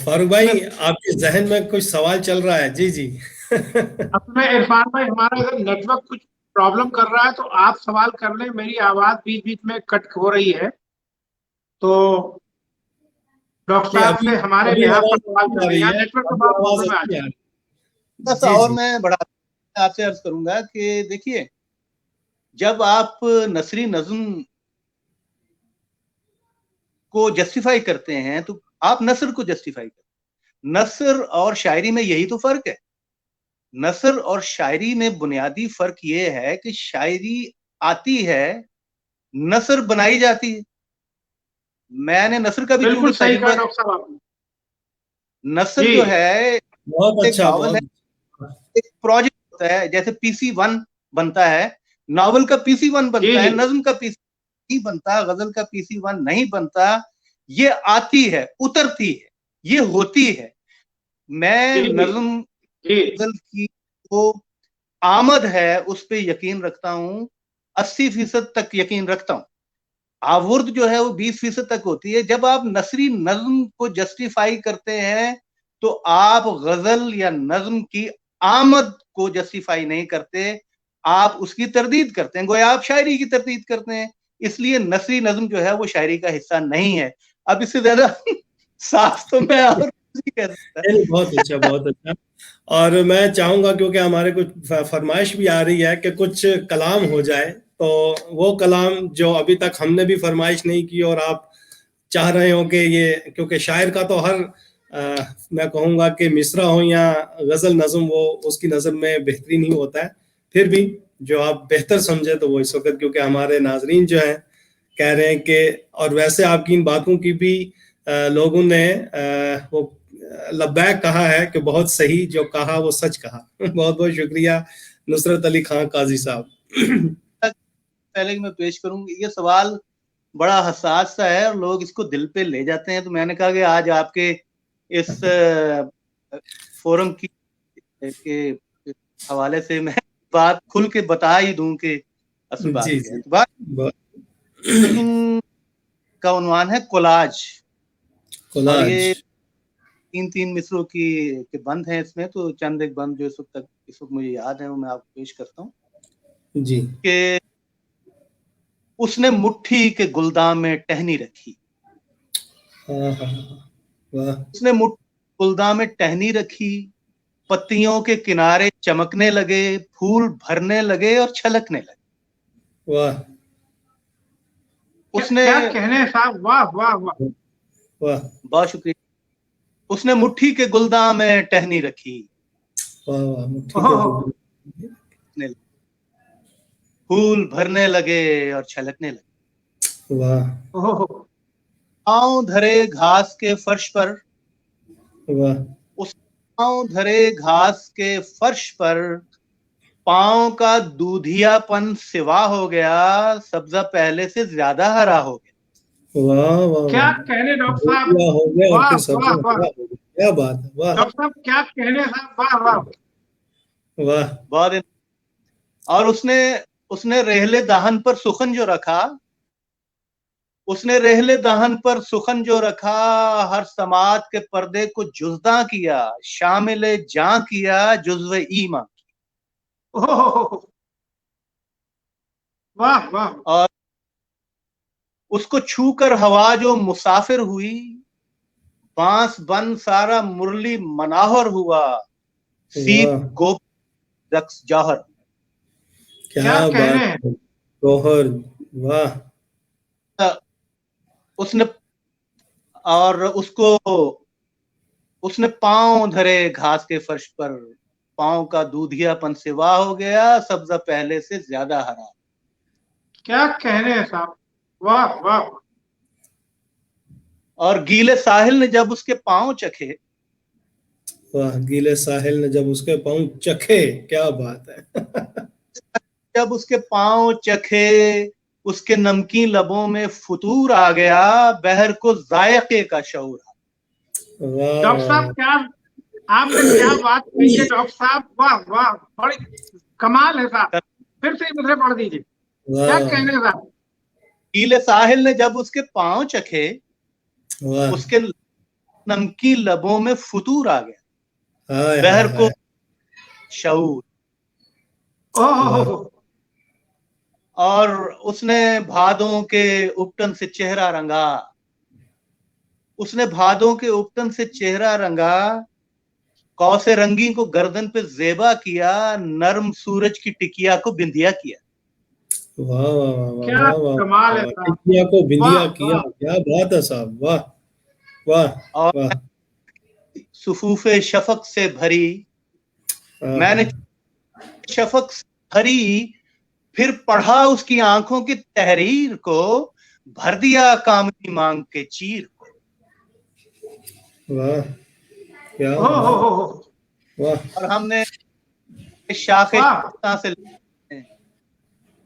فاروق بھائی آپ کے ذہن میں کچھ سوال چل رہا ہے؟ جی جی. اب میں عرفان بھائی، ہمارا اگر نیٹ ورک کچھ پرابلم کر رہا ہے تو آپ سوال کر لیں. میری آواز بیچ بیچ میں کٹ ہو رہی ہے، تو ڈاکٹر صاحب سے ہمارے لحاظ پر سوال کر رہے ہیں. نیٹ ورک کا بڑا پرابلم ہے آج. اور میں بڑا آپ سے عرض کروں گا کہ دیکھیے جب آپ نثری نظم کو جسٹیفائی کرتے ہیں تو آپ نثر کو جسٹیفائی کرتے ہیں. نثر اور شاعری میں یہی تو فرق ہے. نثر اور شاعری میں بنیادی فرق یہ ہے کہ شاعری آتی ہے، نثر بنائی جاتی ہے. میں نے نثر کا بھی بالکل صحیح کہا ڈاکٹر صاحب آپ نے. نثر جو ہے بہت اچھا، ناول ہے، ایک پروجیکٹ ہوتا ہے, جیسے PC1 بنتا ہے, ناول کا PC1 بنتا ہے, نظم کا PC نہیں بنتا, غزل کا PC1 نہیں بنتا. یہ آتی ہے, اترتی ہے, یہ ہوتی ہے. میں نظم غزل کی وہ آمد ہے اس پہ یقین رکھتا ہوں, 80% تک یقین رکھتا ہوں. آورد جو ہے وہ 20% تک ہوتی ہے. جب آپ نثری نظم کو جسٹیفائی کرتے ہیں تو آپ غزل یا نظم کی آمد کو جسٹیفائی نہیں کرتے, آپ اس کی تردید کرتے ہیں, گویا آپ شاعری کی تردید کرتے ہیں. اس لیے نثری نظم جو ہے وہ شاعری کا حصہ نہیں ہے. اب اس سے زیادہ صاف تو میں اور کہہ سکتا. بہت اچھا, بہت اچھا. اور میں چاہوں گا, کیونکہ ہمارے کچھ فرمائش بھی آ رہی ہے کہ کچھ کلام ہو جائے, تو وہ کلام جو ابھی تک ہم نے بھی فرمائش نہیں کی اور آپ چاہ رہے ہو کہ یہ, کیونکہ شاعر کا تو ہر میں کہوں گا کہ مصرع ہو یا غزل نظم, وہ اس کی نظر میں بہترین ہی ہوتا ہے. پھر بھی جو آپ بہتر سمجھے تو وہ اس وقت, کیونکہ ہمارے ناظرین جو ہیں کہہ رہے ہیں کہ, اور ویسے آپ کی ان باتوں کی بھی لوگوں نے وہ لبیک کہا ہے کہ بہت صحیح, جو کہا وہ سچ کہا. بہت بہت شکریہ نصرت علی خان قاضی صاحب. پہلے کہ میں پیش کروں, یہ سوال بڑا حساس سا ہے اور لوگ اس کو دل پہ لے جاتے ہیں, تو میں نے کہا کہ آج آپ کے اس فورم کے حوالے سے میں بات کھل کے بتا ہی دوں کہ اصل بات کیا ہے. کا عنوان ہے کولاج, اور یہ 3 مصروں کے بند ہیں اس میں. تو چند ایک بند جو اس وقت مجھے یاد ہیں وہ میں آپ کو پیش کرتا ہوں. جی. کہ اس نے مٹھی کے گلدان میں ٹہنی رکھی, اس نے گلدان میں ٹہنی رکھی, پتیوں کے کنارے چمکنے لگے, پھول بھرنے لگے اور چھلکنے لگے. واہ, اس نے کیا کہنے صاحب, واہ واہ واہ واہ, بہت شکریہ. اس نے مٹھی کے گلدان میں ٹہنی رکھی, پھول بھرنے لگے اور چھلکنے لگے. واہ, پاؤں دھرے گھاس کے فرش پر, واہ, اس پاؤں دھرے گھاس کے فرش پر پاؤں کا دودھیا پن سوا ہو گیا, سبزہ پہلے سے زیادہ ہرا ہو گیا. واہ واہ, کیا کہنے ڈاکٹر صاحب, ہو گیا اور پھر واہ واہ واہ, کیا بات ہے, واہ ڈاکٹر صاحب کیا کہنے صاحب, واہ واہ واہ. بہت. اور اس نے رحلے دہن پر سخن جو رکھا, اس نے رحلے دہن پر سخن جو رکھا, ہر سماعت کے پردے کو جزداں کیا, شامل جاں کیا جزو ایمان. واہ واہ. اور اس کو چھو کر ہوا جو مسافر ہوئی, بانس بن سارا مرلی مناہر ہوا, سیپ گوپ رقص جوہر. کیا بات, جوہر, واہ. اس نے اور اس نے پاؤں دھرے گھاس کے فرش پر, پاؤں کا دودھیا پن سوا ہو گیا, سبزہ پہلے سے زیادہ ہرا. کیا کہنے ہیں صاحب, واہ واہ. اور گیلے ساحل نے جب اس کے پاؤں چکھے, واہ, گیلے ساحل نے جب اس کے پاؤں چکھے, کیا بات ہے. جب اس کے پاؤں چکھے, اس کے نمکین لبوں میں فطور آ گیا, بحر کو ذائقے کا شعور آ گیا. ڈاکٹر صاحب کیا آپ نے کیا بات کہی ہے ڈاکٹر صاحب, واہ واہ, بڑی کمال ہے صاحب. پھر سے مجھے پڑھ دیجیے, کیا کہنے صاحب. گیلے ساحل نے جب اس کے پاؤں چکھے, اس کے نمکین لبوں میں فطور آ گیا, بحر کو شعور. اور اس نے بھادوں کے اپٹن سے چہرہ رنگا, اس نے بھادوں کے اپٹن سے چہرہ رنگا, قوس رنگی کو گردن پہ زیبا کیا, نرم سورج کی ٹکیا کو بندیا کیا. واہ واہ واہ, کیا کمال ہے صاحب, ٹکیا کو بندیا کیا, کیا بات ہے صاحب, واہ واہ. اور صفوف شفق سے بھری, میں نے شفق سے بھری, پھر پڑھا اس کی آنکھوں کی تحریر کو, بھر دیا کامنی مانگ کے چیر کو. واہ, کیا اور ہم نے شاخ شبستاں سے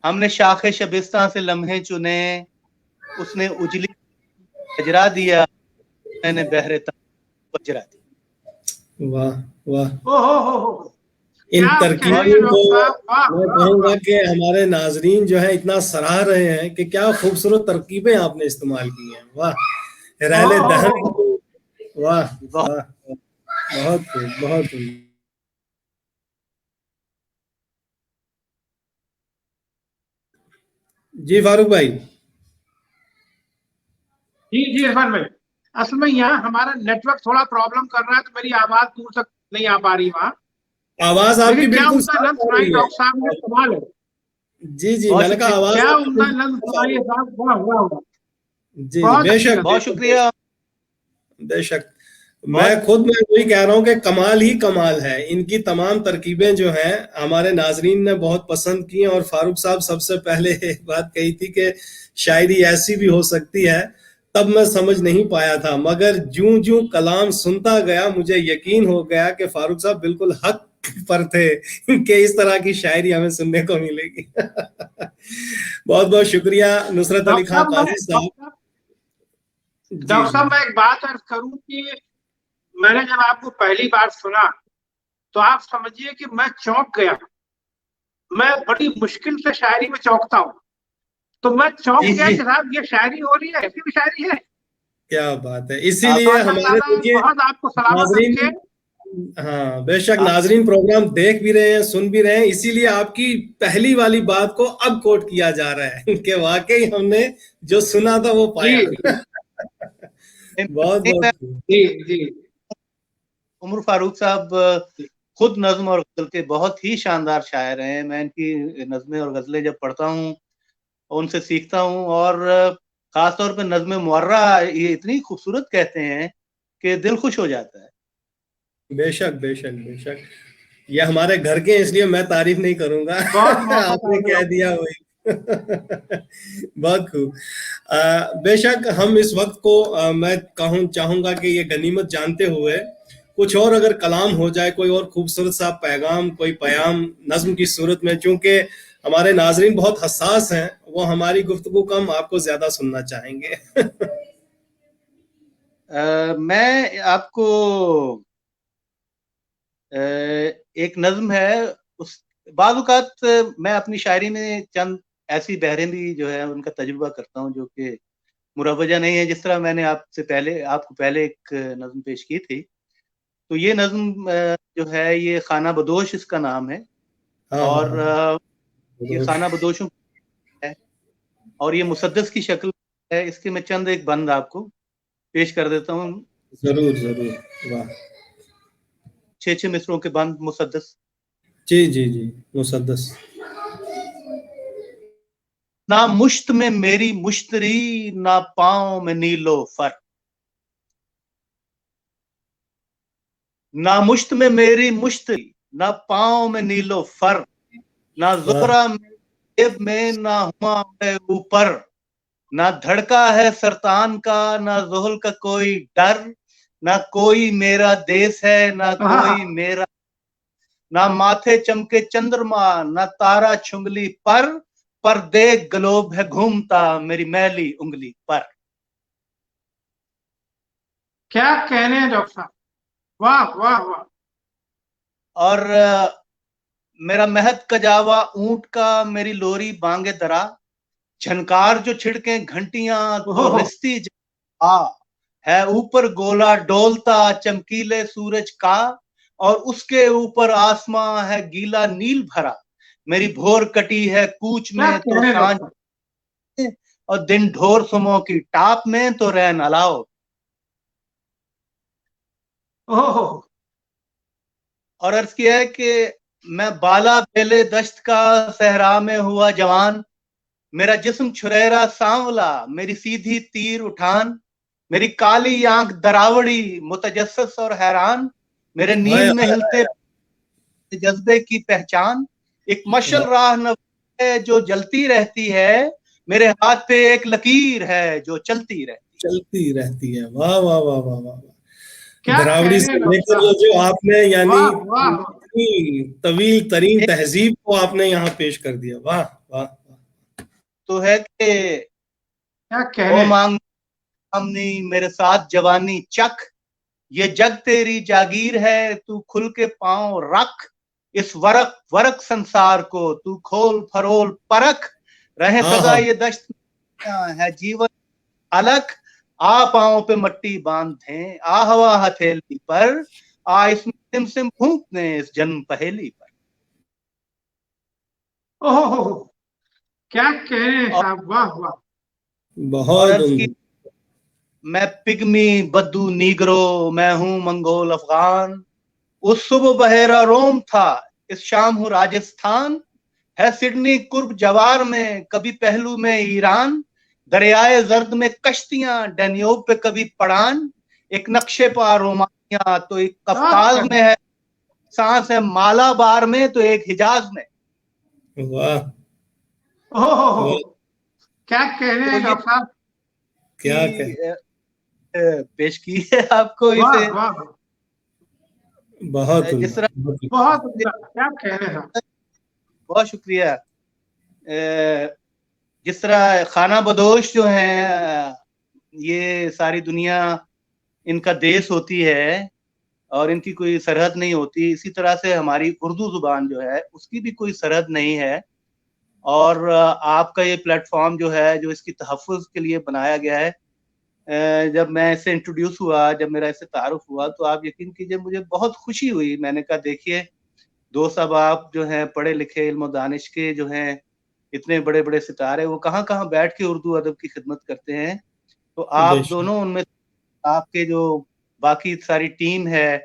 ہم نے شاخ شبستاں سے لمحے چنے، اس نے اجلی اجرا دیا، میں نے بحر اجرا دیا. واہ واہ. ان ترکیبوں کو میں کہوں گا کہ ہمارے ناظرین جو ہے اتنا سراہ رہے ہیں کہ کیا خوبصورت ترکیبیں آپ نے استعمال کی ہیں. واہ رحل دہن. واہ واہ بہت خوب بہت خوب. جی فاروق بھائی. جی عرفان بھائی، اصل میں یہاں ہمارا نیٹ ورک تھوڑا پرابلم کر رہا ہے تو میری آواز دور تک نہیں آ پا رہی وہاں. آواز آپ کی لیکن کیا بالکل عمدہ لفظ سنائی ڈاکٹر صاحب نے، کمال ہے. جی جی میں نے کہا آواز کیا عمدہ لفظ سنائی صاحب. واہ واہ واہ. جی بے شک بہت شکریہ. بے شک. میں خود میں وہی کہہ رہا ہوں کہ کمال ہی کمال ہے. ان کی تمام ترکیبیں جو ہیں ہمارے ناظرین نے بہت پسند کی ہیں. اور فاروق صاحب سب سے پہلے ایک بات کہی تھی کہ شاعری ایسی بھی ہو سکتی ہے، تب میں سمجھ نہیں پایا تھا، مگر جوں جوں کلام سنتا گیا مجھے یقین ہو گیا کہ فاروق صاحب بالکل حق پر تھے کہ اس طرح کی شاعری ہمیں سننے کو ملے گی. بہت بہت شکریہ نصرت علی خان قاضی صاحب. ڈاکٹر صاحب میں ایک بات عرض کروں کہ میں نے جب آپ کو پہلی بار سنا تو آپ سمجھیے کہ میں چونک گیا. میں بڑی مشکل سے شاعری میں چونکتا ہوں، تو میں چونک گیا کہ صاحب یہ شاعری ہو رہی ہے، ایسی بھی شاعری ہے. کیا بات ہے. اسی لیے ہمارے دیکھیے بہت آپ کو سلامت رکھے. ہاں بے شک ناظرین پروگرام دیکھ بھی رہے ہیں، سن بھی رہے ہیں، اسی لیے آپ کی پہلی والی بات کو اب کوٹ کیا جا رہا ہے کہ واقعی ہم نے جو سنا تھا وہ پایا. بہت بہت جی. عمر فاروق صاحب خود نظم اور غزل کے بہت ہی شاندار شاعر ہیں. میں ان کی نظمیں اور غزلیں جب پڑھتا ہوں ان سے سیکھتا ہوں، اور خاص طور پہ نظم معرہ یہ اتنی خوبصورت کہتے ہیں کہ دل خوش ہو جاتا ہے. بے شک بے شک بے شک. یہ ہمارے گھر کے اس لیے میں تعریف نہیں کروں گا، آپ نے کہہ دیا وہی. بہت خوب. بے شک ہم اس وقت کو میں چاہوں گا کہ یہ غنیمت جانتے ہوئے کچھ اور اگر کلام ہو جائے، کوئی اور خوبصورت سا پیغام، کوئی پیام نظم کی صورت میں، چونکہ ہمارے ناظرین بہت حساس ہیں، وہ ہماری گفتگو کم آپ کو زیادہ سننا چاہیں گے. میں آپ کو ایک نظم ہے، اس بعض اوقات میں اپنی شاعری میں چند ایسی بحریں بھی جو ہے ان کا تجربہ کرتا ہوں جو کہ مروجہ نہیں ہے. جس طرح میں نے آپ کو پہلے ایک نظم پیش کی تھی، تو یہ نظم جو ہے یہ خانہ بدوش اس کا نام ہے. اور یہ خانہ بدوشوں ہے اور یہ مسدس کی شکل ہے. اس کے میں چند ایک بند آپ کو پیش کر دیتا ہوں. ضرور ضرور. واہ. 6 مصروں کے بند مسدس. جی جی جی مسدس. نہ مشت میں میری مشتری، نہ پاؤں میں نیلو فر. نہ مشت میں میری مشتری، نہ پاؤں میں نیلو فر. نہ زہرا جیب میں، نہ ہما میں اوپر. نہ دھڑکا ہے سرطان کا، نہ زحل کا کوئی ڈر. نہ کوئی میرا دیس ہے، نہ کوئی میرا. نہ ماتھے چمکے چندرما، نہ تارا چھنگلی پر دیکھ گلوب ہے گھومتا میری میلی انگلی پر. کیا کہنے ہیں ڈاکٹر صاحب. واہ واہ واہ. اور میرا مہد کجاوا اونٹ کا، میری لوری بانگے درا. جھنکار جو چھڑکیں گھنٹیاں تو رستی ہے اوپر گولا ڈولتا چمکیلے سورج کا. اور اس کے اوپر آسماں ہے گیلا نیل بھرا. میری بھور کٹی ہے کوچ میں تو سانج، اور دن ڈھور سموں کی ٹاپ میں تو رین الاؤ. اور عرض کیا ہے کہ میں بالا بیلے دشت کا صحرا میں ہوا جوان. میرا جسم چھریرا سانولا، میری سیدھی تیر اٹھان. میری کالی آنکھ دراوڑی متجسس اور حیران. میرے نیند میں ہلتے جذبے کی پہچان. ایک مشل راہ ہے جو جلتی رہتی ہے، میرے ہاتھ پہ ایک لکیر ہے جو چلتی رہتی ہے. واہ واہ واہ واہ واہ. دراوڑی سے لے کر یہ جو آپ نے یعنی طویل ترین تہذیب کو آپ نے یہاں پیش کر دیا. واہ واہ. تو ہے کہ کیا کہنے. مانگنی میرے ساتھ جوانی چکھ، یہ جگ تیری جاگیر ہے، تو کھل کے پاؤں رکھ، اس ورق ورق سنسار کو تو کھول پھرول پرکھ، رہے سزا یہ دشت ہے جیون الگ، آ پاؤں پہ مٹی باندھیں آ ہوا ہتھیلی پر، آ اس میں سم سم پھونکنے اس جنم پہیلی پر. اوہ کیا کہنے صاحب. واہ واہ. بہت. میں پگمی بدو نیگرو، میں ہوں منگول افغان، اس صبح بحیرہ روم تھا اس شام ہوں راجستھان، ہے سڈنی قرب جوار میں کبھی پہلو میں ایران، دریائے زرد میں کشتیاں ڈینیوب پہ کبھی پڑان، ایک نقشے پا رومانیہ تو ایک قفقاز میں ہے، سانس ہے مالا بار میں تو ایک حجاز میں. واہ. کیا کہنے ہیں ڈاکٹر صاحب. کیا پیش کی ہے آپ کو اسے. بہت جس طرح بہت کیا کہنے ہیں. بہت شکریہ. جس طرح خانہ بدوش جو ہیں یہ ساری دنیا ان کا دیس ہوتی ہے اور ان کی کوئی سرحد نہیں ہوتی، اسی طرح سے ہماری اردو زبان جو ہے اس کی بھی کوئی سرحد نہیں ہے. اور آپ کا یہ پلیٹ فارم جو ہے جو اس کی تحفظ کے لیے بنایا گیا ہے، جب میں اس سے انٹروڈیوس ہوا، جب میرا اس سے تعارف ہوا تو آپ یقین کیجئے مجھے بہت خوشی ہوئی. میں نے کہا دیکھیے دوست اب آپ جو ہیں پڑھے لکھے علم و دانش کے جو ہیں اتنے بڑے بڑے ستارے، وہ کہاں کہاں بیٹھ کے اردو ادب کی خدمت کرتے ہیں، تو آپ دونوں ان میں آپ کے جو باقی ساری ٹیم ہے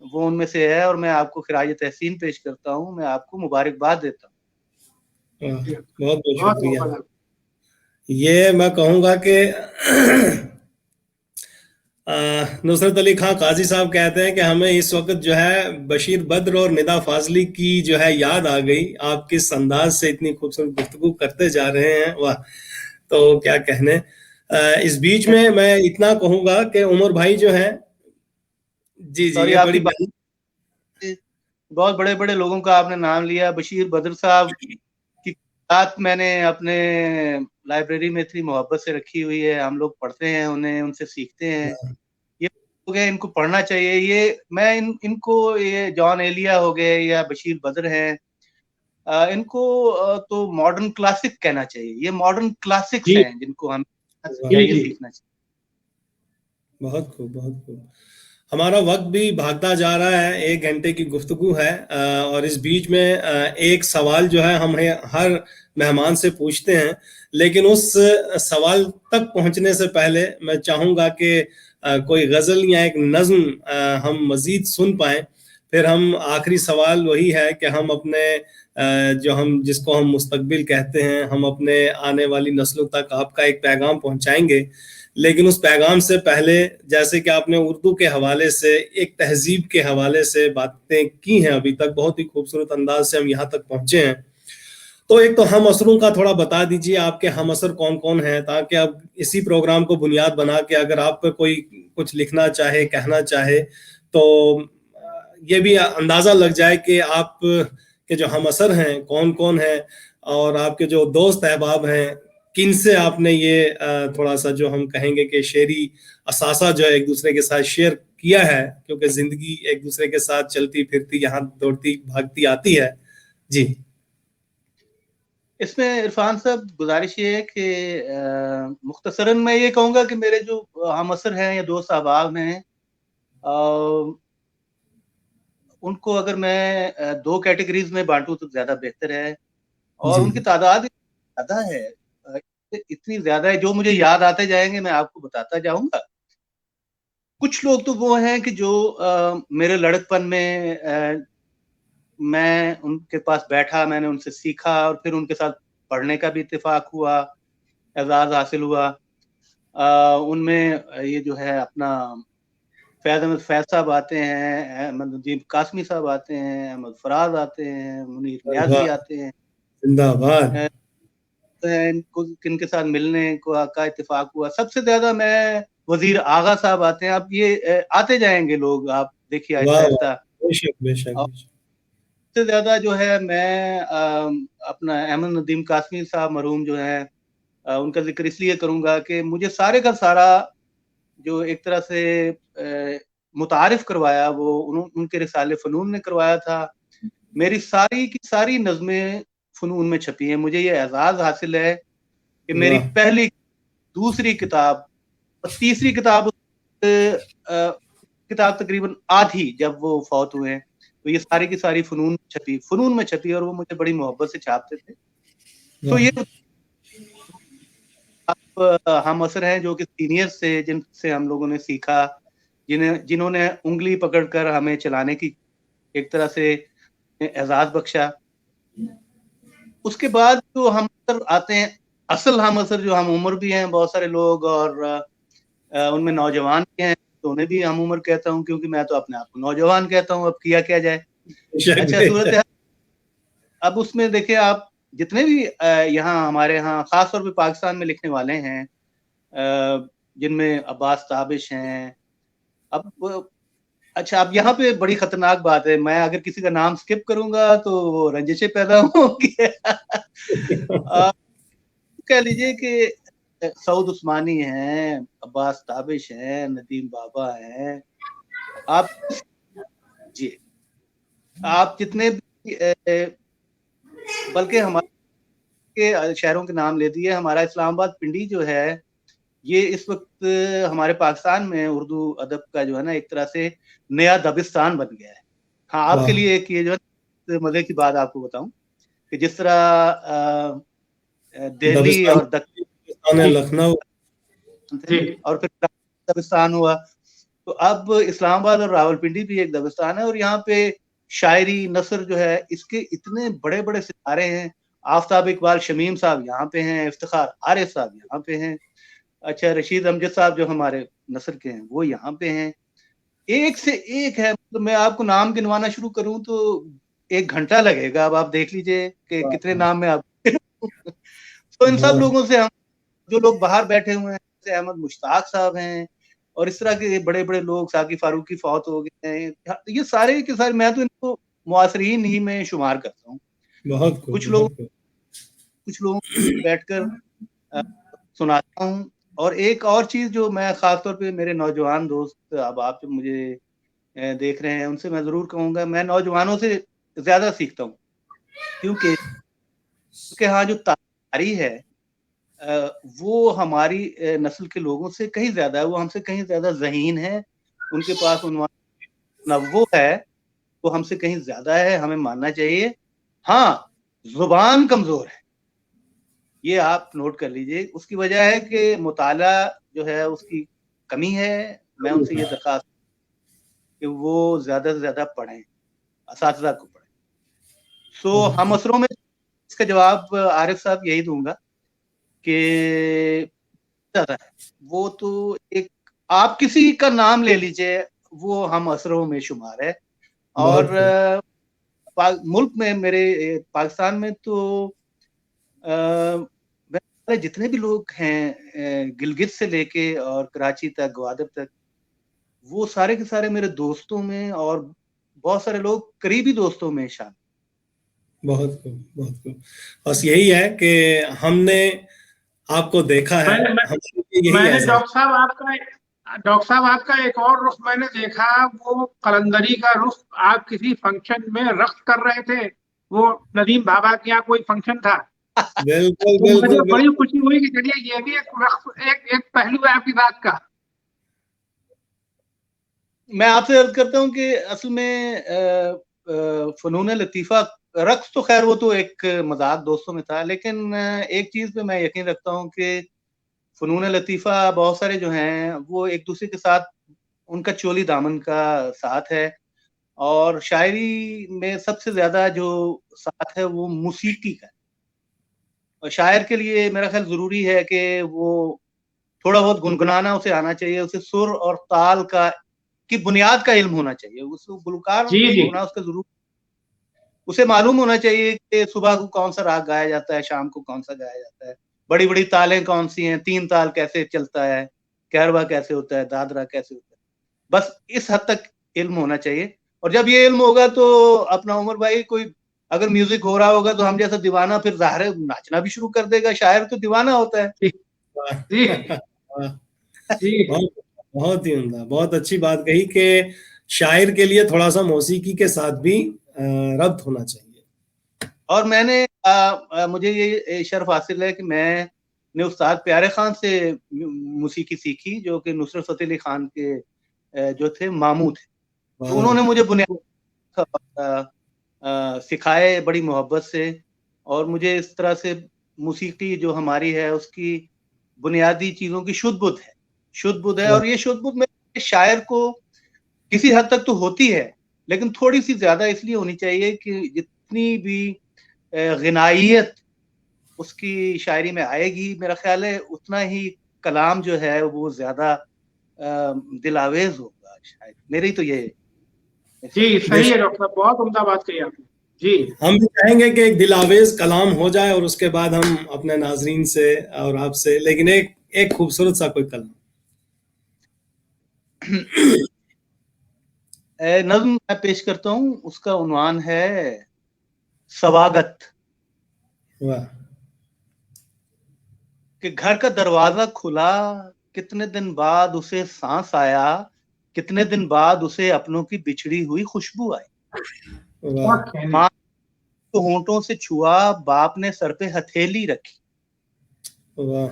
وہ ان میں سے ہے، اور میں آپ کو خراج تحسین پیش کرتا ہوں، میں آپ کو مبارکباد دیتا ہوں. بہت بہت شکریہ. یہ میں کہوں گا کہ نصرت علی خان قاضی صاحب کہتے ہیں کہ ہمیں اس وقت جو ہے بشیر بدر اور ندا فاضلی کی جو ہے یاد آ گئی، آپ کس انداز سے اتنی خوبصورت گفتگو کرتے جا رہے ہیں. واہ. تو کیا کہنے. اس بیچ میں اتنا کہوں گا کہ عمر بھائی جو ہیں جی یہ بڑی بہت بڑے بڑے لوگوں کا آپ نے نام لیا. بشیر بدر صاحب کی بات میں نے اپنے لائبریری میں اتنی محبت سے رکھی ہوئی ہے، ہم لوگ پڑھتے ہیں انہیں، ان سے سیکھتے ہیں. یہ لوگ ہیں ان کو پڑھنا چاہیے. یہ میں ان کو یہ جان ایلیا ہو گئے یا بشیر بدر ہیں، ان کو تو ماڈرن کلاسک کہنا چاہیے. یہ ماڈرن کلاسکس ہیں جن کو ہم سیکھنا چاہیے. بہت خوب بہت خوب. ہمارا وقت بھی بھاگتا جا رہا ہے، 1 گھنٹے کی گفتگو ہے، اور اس بیچ میں ایک سوال جو ہے ہم ہر مہمان سے پوچھتے ہیں، لیکن اس سوال تک پہنچنے سے پہلے میں چاہوں گا کہ کوئی غزل یا ایک نظم ہم مزید سن پائیں. پھر ہم آخری سوال وہی ہے کہ ہم اپنے جس کو ہم مستقبل کہتے ہیں، ہم اپنے آنے والی نسلوں تک آپ کا ایک پیغام پہنچائیں گے. لیکن اس پیغام سے پہلے جیسے کہ آپ نے اردو کے حوالے سے، ایک تہذیب کے حوالے سے باتیں کی ہیں، ابھی تک بہت ہی خوبصورت انداز سے ہم یہاں تک پہنچے ہیں. تو ایک تو ہم اثروں کا تھوڑا بتا دیجئے، آپ کے ہم اثر کون کون ہیں، تاکہ اب اسی پروگرام کو بنیاد بنا کے اگر آپ پہ کوئی کچھ لکھنا چاہے، کہنا چاہے، تو یہ بھی اندازہ لگ جائے کہ آپ کے جو ہم اثر ہیں کون کون ہیں، اور آپ کے جو دوست احباب ہیں کن سے آپ نے یہ تھوڑا سا جو ہم کہیں گے کہ شعری اثاثہ جو ہے ایک دوسرے کے ساتھ شیئر کیا ہے، کیونکہ زندگی ایک دوسرے کے ساتھ چلتی پھرتی، یہاں دوڑتی بھاگتی آتی ہے. جی اس میں عرفان صاحب گزارش یہ ہے کہ مختصراً میں یہ کہوں گا کہ میرے جو ہم اثر ہیں یا دوست احباب ہیں، ان کو اگر میں 2 کیٹیگریز میں بانٹوں تو زیادہ بہتر ہے، اور ان کی تعداد زیادہ ہے، اتنی زیادہ ہے، جو مجھے یاد آتے جائیں گے میں آپ کو بتاتا جاؤں گا. کچھ لوگ تو وہ ہیں کہ جو میرے لڑکپن میں ان کے پاس بیٹھا، میں نے ان سے سیکھا، اور پھر ان کے ساتھ پڑھنے کا بھی اتفاق ہوا، اعزاز حاصل ہوا. ان میں یہ جو ہے اپنا فیض احمد فیض صاحب آتے ہیں، احمد نجیب قاسمی صاحب آتے ہیں، احمد فراز آتے ہیں، منیر نیازی آتے ہیں. زندہ باد. کن کے ساتھ ملنے کا اتفاق ہوا. سب سے زیادہ میں وزیر آغا صاحب آتے ہیں. اب یہ آتے جائیں گے لوگ، آپ دیکھیے آہستہ آہستہ. سے زیادہ جو ہے میں اپنا احمد ندیم قاسمی صاحب مرحوم جو ہیں ان کا ذکر اس لیے کروں گا کہ مجھے سارے کا سارا جو ایک طرح سے متعارف کروایا وہ ان کے رسالے فنون نے کروایا تھا. میری ساری کی ساری نظمیں فنون میں چھپی ہیں. مجھے یہ اعزاز حاصل ہے کہ میری پہلی دوسری کتاب اور تیسری کتاب تقریباً آدھی جب وہ فوت ہوئے ہیں تو یہ ساری کی ساری فنون میں چھپی اور وہ مجھے بڑی محبت سے چھاپتے تھے. تو یہ ہم اثر ہیں جو کہ سینئر سے جن سے ہم لوگوں نے سیکھا, جنہوں نے انگلی پکڑ کر ہمیں چلانے کی ایک طرح سے اعزاز بخشا. اس کے بعد جو ہم اثر آتے ہیں, اصل ہم اثر جو ہم عمر بھی ہیں بہت سارے لوگ, اور ان میں نوجوان بھی ہیں, تو انہیں بھی ہم عمر کہتا ہوں کیونکہ میں تو اپنے آپ کو نوجوان کہتا ہوں. اب کیا جائے. اچھا صورت ہے اب اس میں دیکھیں آپ جتنے بھی یہاں ہمارے یہاں خاص طور پہ پاکستان میں لکھنے والے ہیں جن میں عباس تابش ہیں. اچھا اب یہاں پہ بڑی خطرناک بات ہے, میں اگر کسی کا نام سکپ کروں گا تو وہ رنجشیں پیدا ہوں گی. کہہ لیجئے کہ سعود عثمانی ہیں, عباس تابش ہیں, ندیم بابا ہیں, آپ جتنے بھی بلکہ ہمارے شہروں کے نام لے دیے. ہمارا اسلام آباد پنڈی جو ہے یہ اس وقت ہمارے پاکستان میں اردو ادب کا جو ہے نا ایک طرح سے نیا دبستان بن گیا ہے. ہاں آپ کے لیے ایک یہ جو ہے مزے کی بات آپ کو بتاؤں کہ جس طرح دہلی اور لکھنؤ اور پھر دبستان ہوا, تو اب اسلام آباد اور راولپنڈی بھی ایک دبستان ہے. اور یہاں پہ شاعری نثر جو ہے اس کے اتنے بڑے بڑے ستارے ہیں. آفتاب اقبال شمیم صاحب یہاں پہ ہیں, افتخار عارف صاحب یہاں پہ ہیں, اچھا رشید امجد صاحب جو ہمارے نثر کے ہیں وہ یہاں پہ ہیں. ایک سے ایک ہے, مطلب میں آپ کو نام گنوانا شروع کروں تو 1 گھنٹہ لگے گا. اب آپ دیکھ لیجئے کہ کتنے نام میں آپ تو ان سب لوگوں سے ہم جو لوگ باہر بیٹھے ہوئے ہیں جیسے احمد مشتاق صاحب ہیں اور اس طرح کے بڑے بڑے لوگ, ساقی فاروقی فوت ہو گئے ہیں, یہ سارے کے سارے میں تو ان کو معاصرین ہی میں شمار کرتا ہوں. کچھ لوگوں بیٹھ کر سناتا ہوں. اور ایک اور چیز جو میں خاص طور پہ میرے نوجوان دوست, اب آپ جو مجھے دیکھ رہے ہیں ان سے میں ضرور کہوں گا, میں نوجوانوں سے زیادہ سیکھتا ہوں کیونکہ ہاں جو تاریخ ہے وہ ہماری نسل کے لوگوں سے کہیں زیادہ ہے, وہ ہم سے کہیں زیادہ ذہین ہے, ان کے پاس عنوان وہ ہے وہ ہم سے کہیں زیادہ ہے, ہمیں ماننا چاہیے. ہاں زبان کمزور ہے, یہ آپ نوٹ کر لیجئے. اس کی وجہ ہے کہ مطالعہ جو ہے اس کی کمی ہے. میں ان سے یہ درخواست کہ وہ زیادہ سے زیادہ پڑھیں, اساتذہ کو پڑھیں. سو ہم اثروں میں اس کا جواب عارف صاحب یہی دوں گا کہ وہ تو ایک آپ کسی کا نام لے لیجئے وہ ہم اثروں میں شمار ہے. اور ملک میں میرے پاکستان میں تو جتنے بھی لوگ ہیں گلگت سے لے کے اور کراچی تک, گوادر تک, وہ سارے کے سارے میرے دوستوں میں اور بہت سارے لوگ قریبی دوستوں میں شامل. بہت خوب. بس یہی ہے کہ ہم نے آپ کو دیکھا ہے. میں نے ڈاکٹر صاحب آپ کا ایک اور رخ میں نے دیکھا, وہ قلندری کا رخ. آپ کسی فنکشن میں رقص کر رہے تھے, وہ ندیم بابا کے یہاں کوئی فنکشن تھا. مجھے بڑی خوشی ہوئی کہ چلیے یہ بھی ایک پہلو ہے آپ کی بات کا. میں آپ سے عرض کرتا ہوں کہ اصل میں فنون لطیفہ رقص تو خیر وہ تو ایک مذاق دوستوں میں تھا, لیکن ایک چیز پہ میں یقین رکھتا ہوں کہ فنون لطیفہ بہت سارے جو ہیں وہ ایک دوسرے کے ساتھ ان کا چولی دامن کا ساتھ ہے. اور شاعری میں سب سے زیادہ جو ساتھ ہے وہ موسیقی کا. اور شاعر کے لیے میرا خیال ضروری ہے کہ وہ تھوڑا بہت گنگنانا اسے آنا چاہیے, اسے سر اور تال کی بنیاد کا علم ہونا چاہیے. اس گلوکار ہونا اس کا ضرور, اسے معلوم ہونا چاہیے کہ صبح کو کون سا راگ گایا جاتا ہے, شام کو کون سا گایا جاتا ہے, بڑی بڑی تالیں کون سی ہیں, 3 تال کیسے چلتا ہے, کہروا کیسے ہوتا ہے, دادرا کیسے ہوتا ہے. بس اس حد تک علم ہونا چاہیے. اور جب یہ علم ہوگا تو اپنا عمر بھائی کوئی اگر میوزک ہو رہا ہوگا تو ہم جیسا دیوانہ پھر ظاہر ہے ناچنا بھی شروع کر دے گا. شاعر تو دیوانہ ہوتا ہے. جی جی بہت ہی عمدہ, بہت اچھی بات کہی کہ شاعر کے لیے تھوڑا سا موسیقی کے ساتھ بھی ربط ہونا چاہیے. اور میں نے مجھے یہ شرف حاصل ہے کہ میں نے استاد پیارے خان سے موسیقی سیکھی, جو کہ نصرت فتح علی خان کے جو تھے ماموں تھے. تو انہوں نے مجھے بنیاد سکھائے بڑی محبت سے, اور مجھے اس طرح سے موسیقی جو ہماری ہے اس کی بنیادی چیزوں کی شدھ بدھ ہے. اور یہ شدھ بدھ میں شاعر کو کسی حد تک تو ہوتی ہے, لیکن تھوڑی سی زیادہ اس لیے ہونی چاہیے کہ جتنی بھی غنائیت اس کی شاعری میں آئے گی, میرا خیال ہے اتنا ہی کلام جو ہے وہ زیادہ دل آویز ہوگا شاید. میری تو یہ جی صحیح ہے ڈاکٹر صاحب, بہت عمدہ بات کہی آپ نے. جی ہم بھی چاہیں گے کہ ایک دل آویز کلام ہو جائے اور اس کے بعد ہم اپنے ناظرین سے اور آپ سے, لیکن ایک خوبصورت سا کوئی کلام. نظم میں پیش کرتا ہوں, اس کا عنوان ہے سواگت. واہ. کہ گھر کا دروازہ کھلا, کتنے دن بعد اسے سانس آیا, کتنے دن بعد اسے اپنوں کی بچھڑی ہوئی خوشبو آئی. واہ. ماں کو ہونٹوں سے چھوا, باپ نے سر پہ ہتھیلی رکھی, واہ.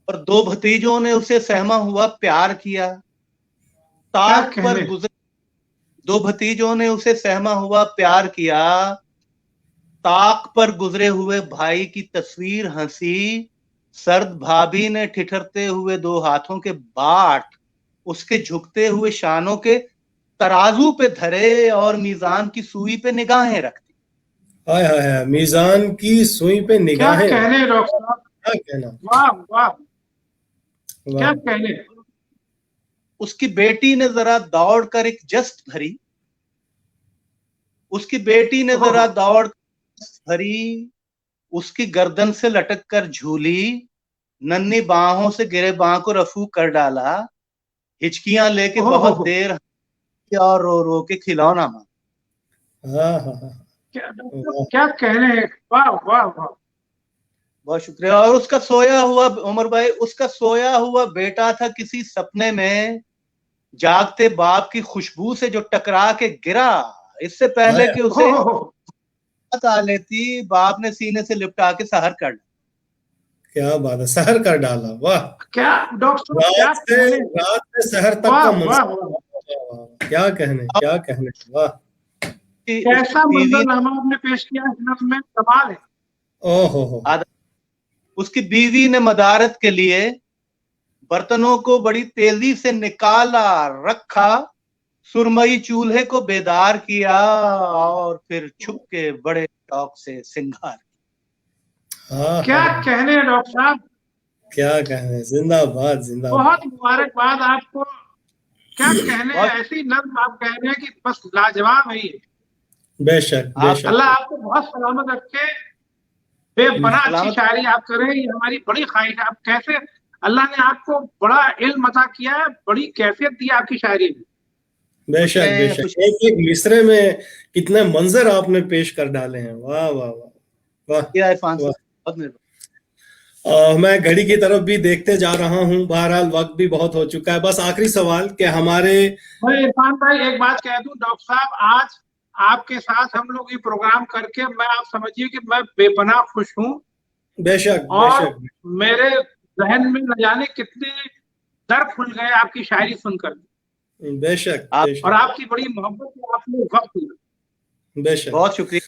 اور دو بھتیجوں نے اسے سہما ہوا پیار کیا. طاق پر گزر دو بھتیجوں نے اسے سہما ہوا پیار کیا, طاق پر گزرے ہوئے بھائی کی تصویر ہنسی, سرد بھابھی نے ٹھٹھرتے ہوئے دو ہاتھوں کے باٹ اس کے جھکتے ہوئے شانوں کے ترازو پہ دھرے, اور میزان کی سوئی پہ نگاہیں رکھتی. ہائے ہائے ہائے, میزان کی سوئی پہ کیا نگاہیں. کہنے ڈاکٹر صاحب, کیا کہنا. واہ واہ, کیا واہ. کہنے. اس کی بیٹی نے ذرا دوڑ کر ایک جست بھری, اس کی بیٹی نے ذرا دوڑ بھری, اس کی گردن سے لٹک کر جھولی, ننھی باہوں سے گرے باں کو رفو کر ڈالا, ہچکیاں لے کے بہت دیر اور رو رو کے کھلونا ماں. ہاں ہاں ہاں, کیا کہنے. واہ واہ واہ, بہت شکریہ. اور اس کا سویا ہوا عمر بھائی, اس کا سویا ہوا بیٹا تھا کسی سپنے میں, جاگتے باپ کی خوشبو سے جو ٹکرا کے گرا, اس سے پہلے کہ اسے آ لیتی, باپ نے سینے سے لپٹا کے سحر کر ڈالا. کیا بات ہے, سحر کر ڈالا. واہ. کیا ڈاکٹر صاحب, کیا کہنے. رات سے سحر تک کا منظر. کیا کہنے, کیا کہنے. واہ. کیسا منظر نامہ آپ نے پیش کیا اس نظم میں, کمال ہے. او ہو. اس کی بیوی نے مدارت کے لیے برتنوں کو بڑی تیزی سے نکالا رکھا, سرمئی چولہے کو بیدار کیا, اور پھر چھپ کے بڑے شوق سے سنگھار. کیا کہنے ڈاکٹر صاحب, کیا کہنے. زندہ باد, زندہ باد. بہت مبارکباد آپ کو. کیا کہنے, ایسی نظم آپ کہہ رہے ہیں کہ بس لاجواب ہے. بے شک, بے شک. اللہ آپ کو بہت سلامت رکھے, بے پناہ اچھی شاعری آپ کریں, یہ ہماری بڑی خواہش ہے. آپ کیسے, اللہ نے آپ کو بڑا علم عطا کیا ہے, بڑی کیفیت دی آپ کی شاعری میں. بے شک, بے شک. ایک ایک مصرے میں کتنے منظر آپ نے پیش کر ڈالے ہیں. واہ واہ واہ. میں گھڑی کی طرف بھی دیکھتے جا رہا ہوں, بہرحال وقت بھی بہت ہو چکا ہے. بس آخری سوال کہ ہمارے, میں عرفان بھائی ایک بات کہہ دوں, ڈاکٹر صاحب آج آپ کے ساتھ ہم لوگ یہ پروگرام کر کے, میں آپ سمجھیے کہ میں بے پناہ خوش ہوں. بے شک, بے اور شک. میرے ذہن میں نہ جانے کتنے در کھل گئے آپ کی شاعری سن کر. بے شک, بے شک. اور آپ کی بڑی محبت ہے, آپ نے وقت دیا. بے شک. بہت شکریہ.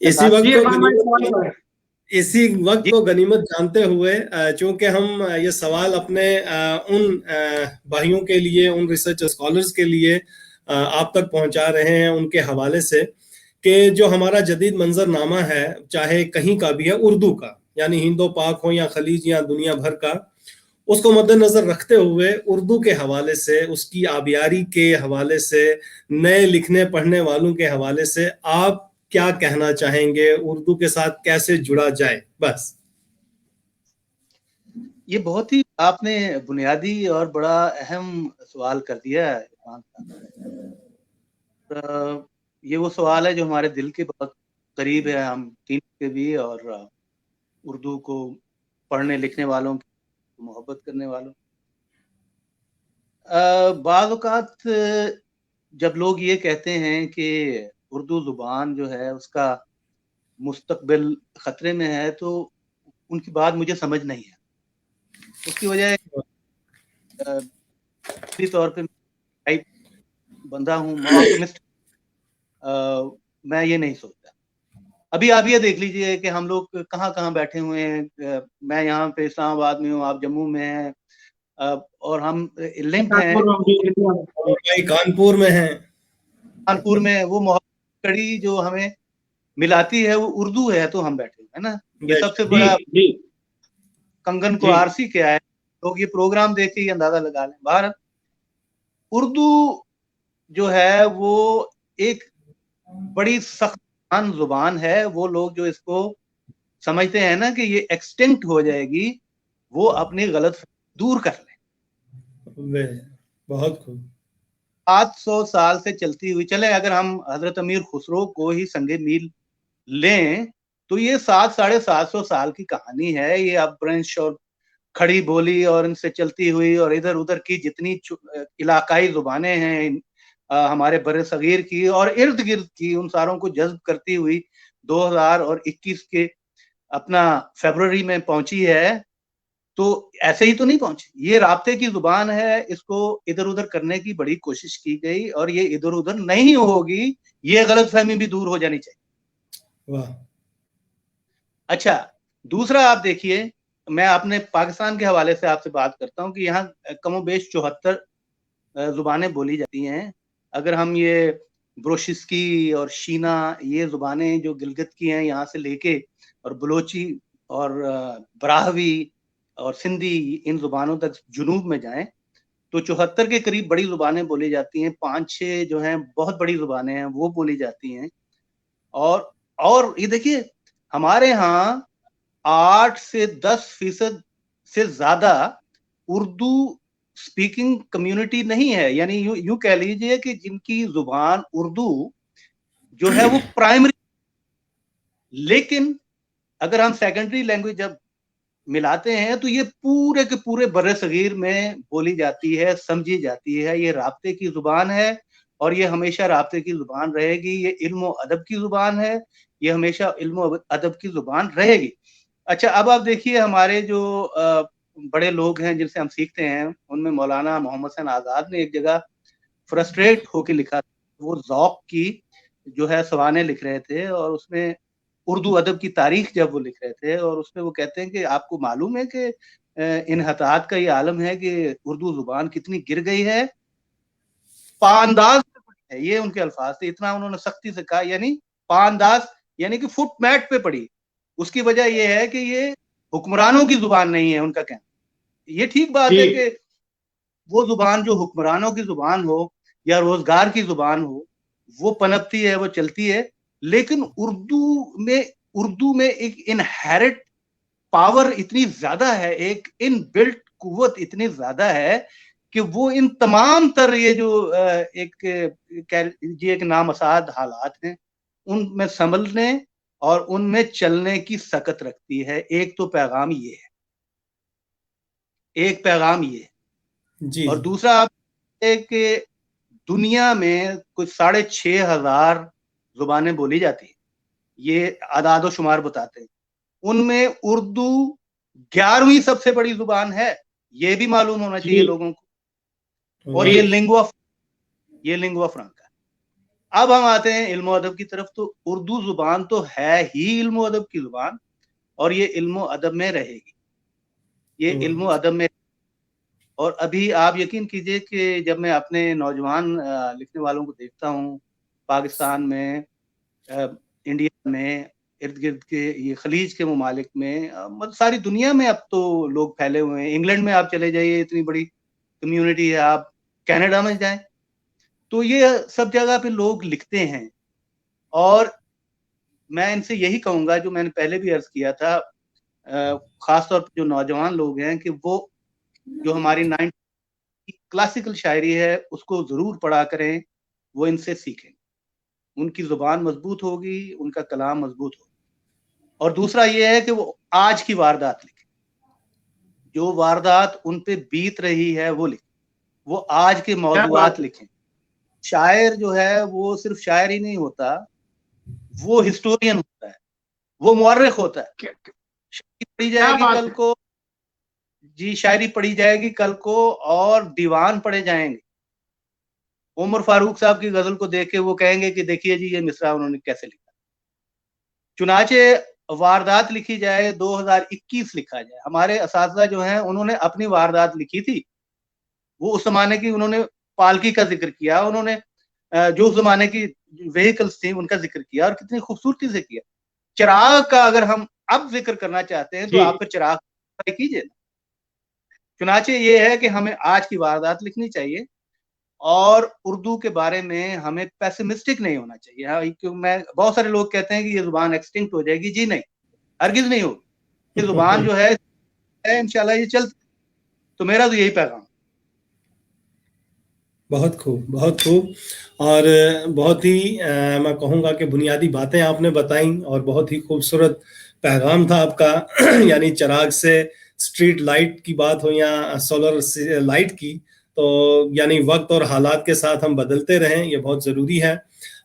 اسی وقت کو غنیمت جانتے ہوئے, چونکہ ہم یہ سوال اپنے ان بھائیوں کے لیے, ان ریسرچ اسکالرز کے لیے آپ تک پہنچا رہے ہیں ان کے حوالے سے, کہ جو ہمارا جدید منظر نامہ ہے, چاہے کہیں کا بھی ہے, اردو کا, یعنی ہند و پاک ہو یا خلیج یا دنیا بھر کا, اس کو مد نظر رکھتے ہوئے اردو کے حوالے سے, اس کی آبیاری کے حوالے سے, نئے لکھنے پڑھنے والوں کے حوالے سے آپ کیا کہنا چاہیں گے؟ اردو کے ساتھ کیسے جڑا جائے؟ بس یہ بہت ہی آپ نے بنیادی اور بڑا اہم سوال کر دیا ہے. یہ وہ سوال ہے جو ہمارے دل کے بہت قریب ہے، ہم تین کے بھی، اور اردو کو پڑھنے لکھنے والوں کی، محبت کرنے والوں. بعض اوقات جب لوگ یہ کہتے ہیں کہ اردو زبان جو ہے اس کا مستقبل خطرے میں ہے، تو ان کی بات مجھے سمجھ نہیں ہے. اس کی وجہ طور پہ بندہ ہوں، میں آپٹمسٹ، میں یہ نہیں سوچتا. ابھی آپ یہ دیکھ لیجئے کہ ہم لوگ کہاں کہاں بیٹھے ہوئے ہیں. میں یہاں پہ اسلام آباد میں ہوں، آپ جموں میں ہیں، اور ہم لنکڈ ہیں. کانپور میں ہیں. کانپور میں وہ محبت کڑی جو ہمیں ملاتی ہے وہ اردو ہے، تو ہم بیٹھے ہیں نا. یہ سب سے بڑا کنگن کو آرسی کیا ہے، لوگ یہ پروگرام دیکھ کے یہ اندازہ لگا لیں. باہر اردو جو ہے وہ ایک بڑی سخت زبان ہے. وہ لوگ جو اس کو سمجھتے ہیں نا کہ یہ ایکسٹنکٹ ہو جائے گی، وہ اپنی غلط دور کر لیں. بہت خوب. 800 سال سے چلتی ہوئی، چلے اگر ہم حضرت امیر خسرو کو ہی سنگ میل لیں تو یہ 700-750 سال کی کہانی ہے. یہ اپبرنش اور کھڑی بولی اور ان سے چلتی ہوئی اور ادھر ادھر کی جتنی علاقائی زبانیں ہیں ہمارے بر صغیر کی اور ارد گرد کی، ان ساروں کو جذب کرتی ہوئی 2021 کے اپنا فیبروری میں پہنچی ہے. تو ایسے ہی تو نہیں پہنچی، یہ رابطے کی زبان ہے. اس کو ادھر ادھر کرنے کی بڑی کوشش کی گئی اور یہ ادھر ادھر نہیں ہوگی. یہ غلط فہمی بھی دور ہو جانی چاہیے. اچھا، دوسرا آپ دیکھیے، میں اپنے پاکستان کے حوالے سے آپ سے بات کرتا ہوں کہ یہاں کم و بیش 74 زبانیں بولی جاتی ہیں. اگر ہم یہ بروشسکی اور شینا، یہ زبانیں جو گلگت کی ہیں یہاں سے لے کے، اور بلوچی اور براہوی اور سندھی، ان زبانوں تک جنوب میں جائیں تو 74 کے قریب بڑی زبانیں بولی جاتی ہیں. 5-6 جو ہیں بہت بڑی زبانیں ہیں وہ بولی جاتی ہیں. اور یہ دیکھیے ہمارے ہاں 8 سے 10% سے زیادہ اردو سپیکنگ کمیونٹی نہیں ہے. یعنی یوں کہہ لیجئے کہ جن کی زبان اردو جو ہے وہ پرائمری، لیکن اگر ہم سیکنڈری لینگویج جب ملاتے ہیں تو یہ پورے کے پورے بر صغیر میں بولی جاتی ہے، سمجھی جاتی ہے. یہ رابطے کی زبان ہے اور یہ ہمیشہ رابطے کی زبان رہے گی. یہ علم و ادب کی زبان ہے، یہ ہمیشہ علم و ادب کی زبان رہے گی. اچھا، اب آپ دیکھیے ہمارے جو بڑے لوگ ہیں جن سے ہم سیکھتے ہیں، ان میں مولانا محمد حسین آزاد نے ایک جگہ فرسٹریٹ ہو کے لکھا، وہ ذوق کی جو ہے سوانے لکھ رہے تھے، اور اس میں اردو ادب کی تاریخ جب وہ لکھ رہے تھے، اور اس میں وہ کہتے ہیں کہ آپ کو معلوم ہے کہ انحطاط کا یہ عالم ہے کہ اردو زبان کتنی گر گئی ہے، پانداز ہے. یہ ان کے الفاظ تھے، اتنا انہوں نے سختی سے کہا. یعنی پانداز یعنی کہ فٹ میٹ پہ پڑی. اس کی وجہ یہ ہے کہ یہ حکمرانوں کی زبان نہیں ہے ان کا کہنا. یہ ٹھیک بات ہے کہ وہ زبان جو حکمرانوں کی زبان ہو یا روزگار کی زبان ہو، وہ پنپتی ہے، وہ چلتی ہے. لیکن اردو میں ایک انہیرٹ پاور اتنی زیادہ ہے، ایک ان بلٹ قوت اتنی زیادہ ہے کہ وہ ان تمام تر یہ جو ایک نامساعد حالات ہیں ان میں سنبھلنے اور ان میں چلنے کی سکت رکھتی ہے. ایک تو پیغام یہ ہے، ایک پیغام یہ ہے جی. اور دوسرا آپ کہ دنیا میں کچھ 6,500 زبانیں بولی جاتی ہیں، یہ اعداد و شمار بتاتے ہیں. ان میں اردو 11ویں سب سے بڑی زبان ہے، یہ بھی معلوم ہونا چاہیے لوگوں کو. اور یہ لنگوا فرانکا. اب ہم آتے ہیں علم و ادب کی طرف. تو اردو زبان تو ہے ہی علم و ادب کی زبان، اور یہ علم و ادب میں رہے گی. یہ علم و ادب میں. اور ابھی آپ یقین کیجئے کہ جب میں اپنے نوجوان لکھنے والوں کو دیکھتا ہوں پاکستان میں، انڈیا میں، ارد گرد کے یہ خلیج کے ممالک میں، ساری دنیا میں اب تو لوگ پھیلے ہوئے ہیں. انگلینڈ میں آپ چلے جائیے، اتنی بڑی کمیونٹی ہے. آپ کینیڈا میں جائیں تو یہ سب جگہ پہ لوگ لکھتے ہیں. اور میں ان سے یہی کہوں گا جو میں نے پہلے بھی عرض کیا تھا، خاص طور پہ جو نوجوان لوگ ہیں، کہ وہ جو ہماری 90 کلاسیکل شاعری ہے اس کو ضرور پڑھا کریں، وہ ان سے سیکھیں. ان کی زبان مضبوط ہوگی, ان کا کلام مضبوط ہوگا. اور دوسرا یہ ہے کہ وہ آج کی واردات لکھیں, جو واردات ان پہ بیت رہی ہے وہ لکھیں, وہ آج کے موضوعات لکھیں. شاعر جو ہے وہ صرف شاعر ہی نہیں ہوتا, وہ ہسٹورین ہوتا ہے, وہ مورخ ہوتا ہے. شاعری پڑھی جائے گی کل کو, جی شاعری پڑھی جائے گی کل کو, اور دیوان پڑھے جائیں گے. عمر فاروق صاحب کی غزل کو دیکھ کے وہ کہیں گے کہ دیکھیے جی یہ مصرع انہوں نے کیسے لکھا. چنانچہ واردات لکھی جائے, 2021 لکھا جائے. ہمارے اساتذہ جو ہیں انہوں نے اپنی واردات لکھی تھی, وہ اس زمانے کی انہوں نے پالکی کا ذکر کیا, انہوں نے جو اس زمانے کی وہیکلز تھیں ان کا ذکر کیا, اور کتنی خوبصورتی سے کیا. چراغ کا اگر ہم اب ذکر کرنا چاہتے ہیں تو آپ پھر چراغ کیجیے. چنانچہ یہ ہے کہ ہمیں آج کی واردات لکھنی چاہیے, اور اردو کے بارے میں ہمیں پیسمسٹک نہیں ہونا چاہیے. کیوں میں بہت سارے لوگ کہتے ہیں کہ یہ زبان ایکسٹنکٹ ہو جائے گی, جی نہیں, ہرگز نہیں ہوگی. یہ زبان جو ہے انشاءاللہ یہ چلتی. تو میرا تو یہی پیغام. بہت خوب, بہت خوب, اور بہت ہی میں کہوں گا کہ بنیادی باتیں آپ نے بتائیں, اور بہت ہی خوبصورت پیغام تھا آپ کا. یعنی چراغ سے اسٹریٹ لائٹ کی بات ہو یا سولر لائٹ کی, تو یعنی وقت اور حالات کے ساتھ ہم بدلتے رہیں, یہ بہت ضروری ہے.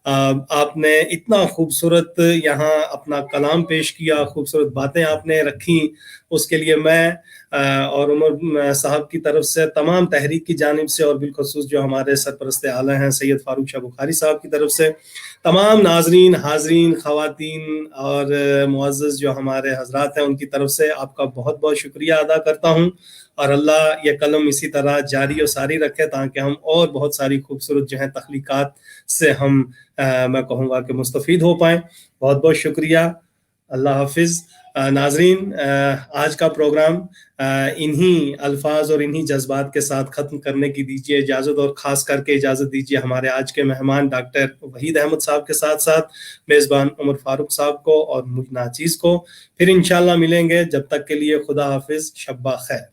آپ نے اتنا خوبصورت یہاں اپنا کلام پیش کیا, خوبصورت باتیں آپ نے رکھی, اس کے لیے میں اور عمر صاحب کی طرف سے, تمام تحریک کی جانب سے, اور بالخصوص جو ہمارے سرپرست اعلیٰ ہیں سید فاروق شاہ بخاری صاحب کی طرف سے, تمام ناظرین, حاضرین, خواتین اور معزز جو ہمارے حضرات ہیں ان کی طرف سے آپ کا بہت بہت شکریہ ادا کرتا ہوں. اور اللہ یہ قلم اسی طرح جاری و ساری رکھے تاکہ ہم اور بہت ساری خوبصورت جو ہیں تخلیقات سے ہم میں کہوں گا کہ مستفید ہو پائیں. بہت بہت شکریہ. اللہ حافظ. ناظرین, آج کا پروگرام انہی الفاظ اور انہی جذبات کے ساتھ ختم کرنے کی دیجیے اجازت, اور خاص کر کے اجازت دیجیے ہمارے آج کے مہمان ڈاکٹر وحید احمد صاحب کے ساتھ ساتھ میزبان عمر فاروق صاحب کو اور مجھ ناچیز کو. پھر انشاءاللہ ملیں گے, جب تک کے لیے خدا حافظ, شب بخیر.